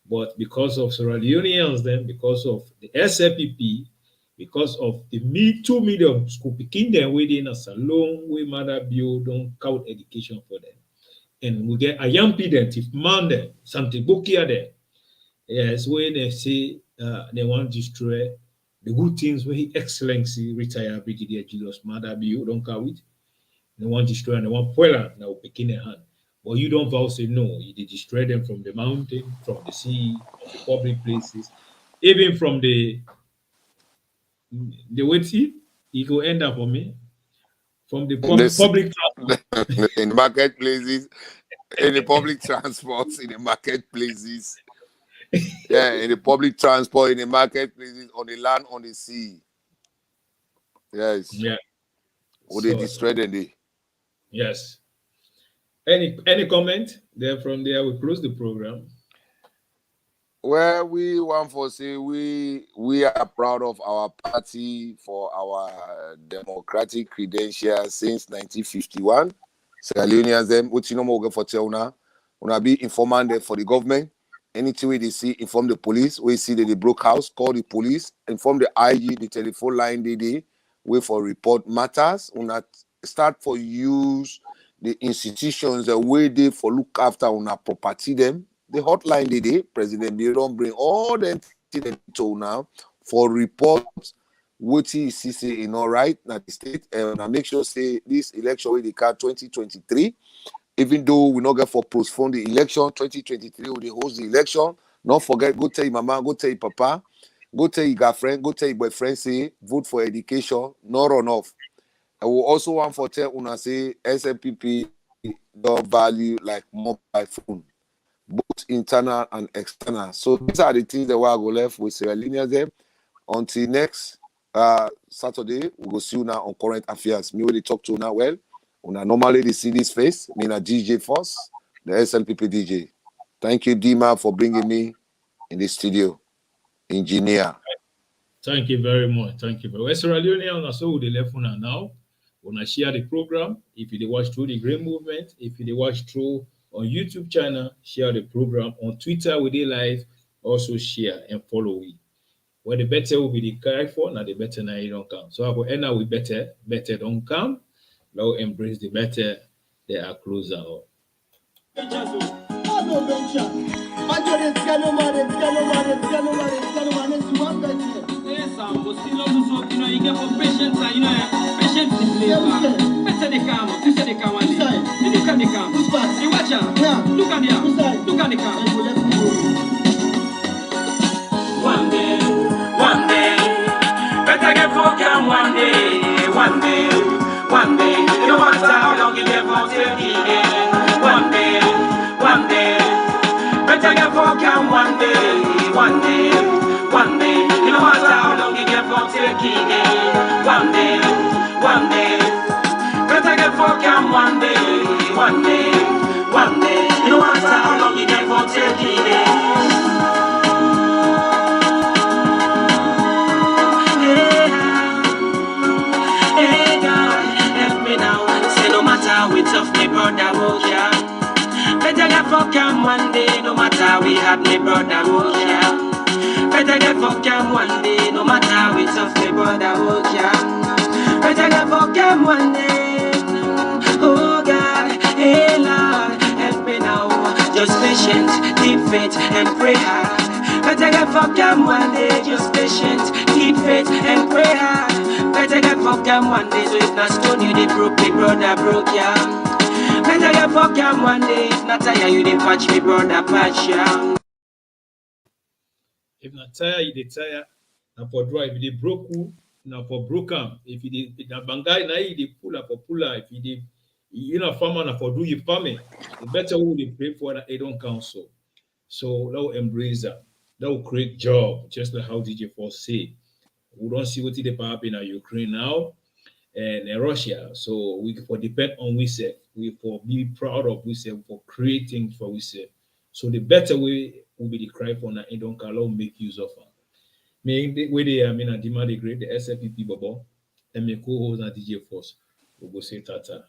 But because of Sierra Leoneans, then because of the SLPP, because of the 2 million school picking them within a salon, we mother build don't count education for them. And we get a young people, if man them, something bookia there. Yes, when they say they want to destroy the good things where His Excellency retired Brigadier Julius Mother build, don't count it. They want to destroy and they want Puella now picking a hand. But you don't vow say no. You destroy them from the mountain, from the sea, from the public places, even from the waiting. It will end up for me from the public transport.
In marketplaces, in the public transports, in the marketplaces. Yeah, in the public transport, in the marketplaces, on the land, on the sea. Yes.
Yeah.
Or they destroy them.
Yes. Any comment? Then from there we close the program.
Well, we want to say we are proud of our party for our democratic credentials since 1951. Sierra Leoneans them, which you know more for tell una be informant for the government. Anything they see, inform the police. We see that they broke house, call the police, inform the IG, the telephone line they wait for report matters. Una start for use the institutions the way they for look after una property them. The hotline they President they don't bring all them to now for reports what he see in all right now the state and I make sure say this election with the card 2023. Even though we not get for postpone the election 2023, we host the election. Don't forget, go tell your mama, go tell your papa, go tell your girlfriend, go tell your boyfriend, say vote for education, no run off. I will also want for tell una say SLPP don't value like mobile phone, both internal and external. So these are the things that we are going left with Sierra Leoneans them. Until next Saturday, we will see you now on current affairs. Me will talk to you now well. Una normally they see this face, me na DJ Force, the SLPP DJ. Thank you, Dima, for bringing me in the studio. Engineer.
Thank you very much. Thank you very much. Sierra Leone, so they left una now. Wanna share the program. If you watch through the Green Movement, if you watch through on YouTube channel, share the program. On Twitter, we did live, also share and follow we. When the better will be the correct for, now the better now you don't come. So I will end up with better don't come. Now embrace the better, they are closer.
One day, better get focused one day, no matter how long you live on till the end. One day, better get focused one day, no matter how long you live on till the end. One day, better get focused one day, no matter how long you live on till the end. We tough, me brother, oh yeah. Better get fucking one day, no matter we had me brother, oh yeah. Better get fucking one day, no matter we tough, me brother, oh yeah. Better get fucking one day, oh God, hey Lord, help me now. Just patient, keep faith and pray hard. Better get fucking one day, just patient, keep faith and pray hard. Better get fucking one day, so if not stone you, they broke me brother, broke ya. Better get fucking one day, if not tire you, they patch me brother, patch ya.
If not tire, you they tire. And for drive, they broke you, now for broken, if you did na bangai na you dey pull up or pull up, if you did you know farmer na for do your farming, the better we dey pray for that it don't council. So that will embrace that. That will create job, just like how DJ Force say. We don't see what the happen in Ukraine now and in Russia. So we for depend on we say, we for be proud of we say for creating for we say. So the better way will be the cry for na it don't allow make use of. Me the way they I mean I demand the great the SFPP bubble and me co-host and DJ Force. We go say tata.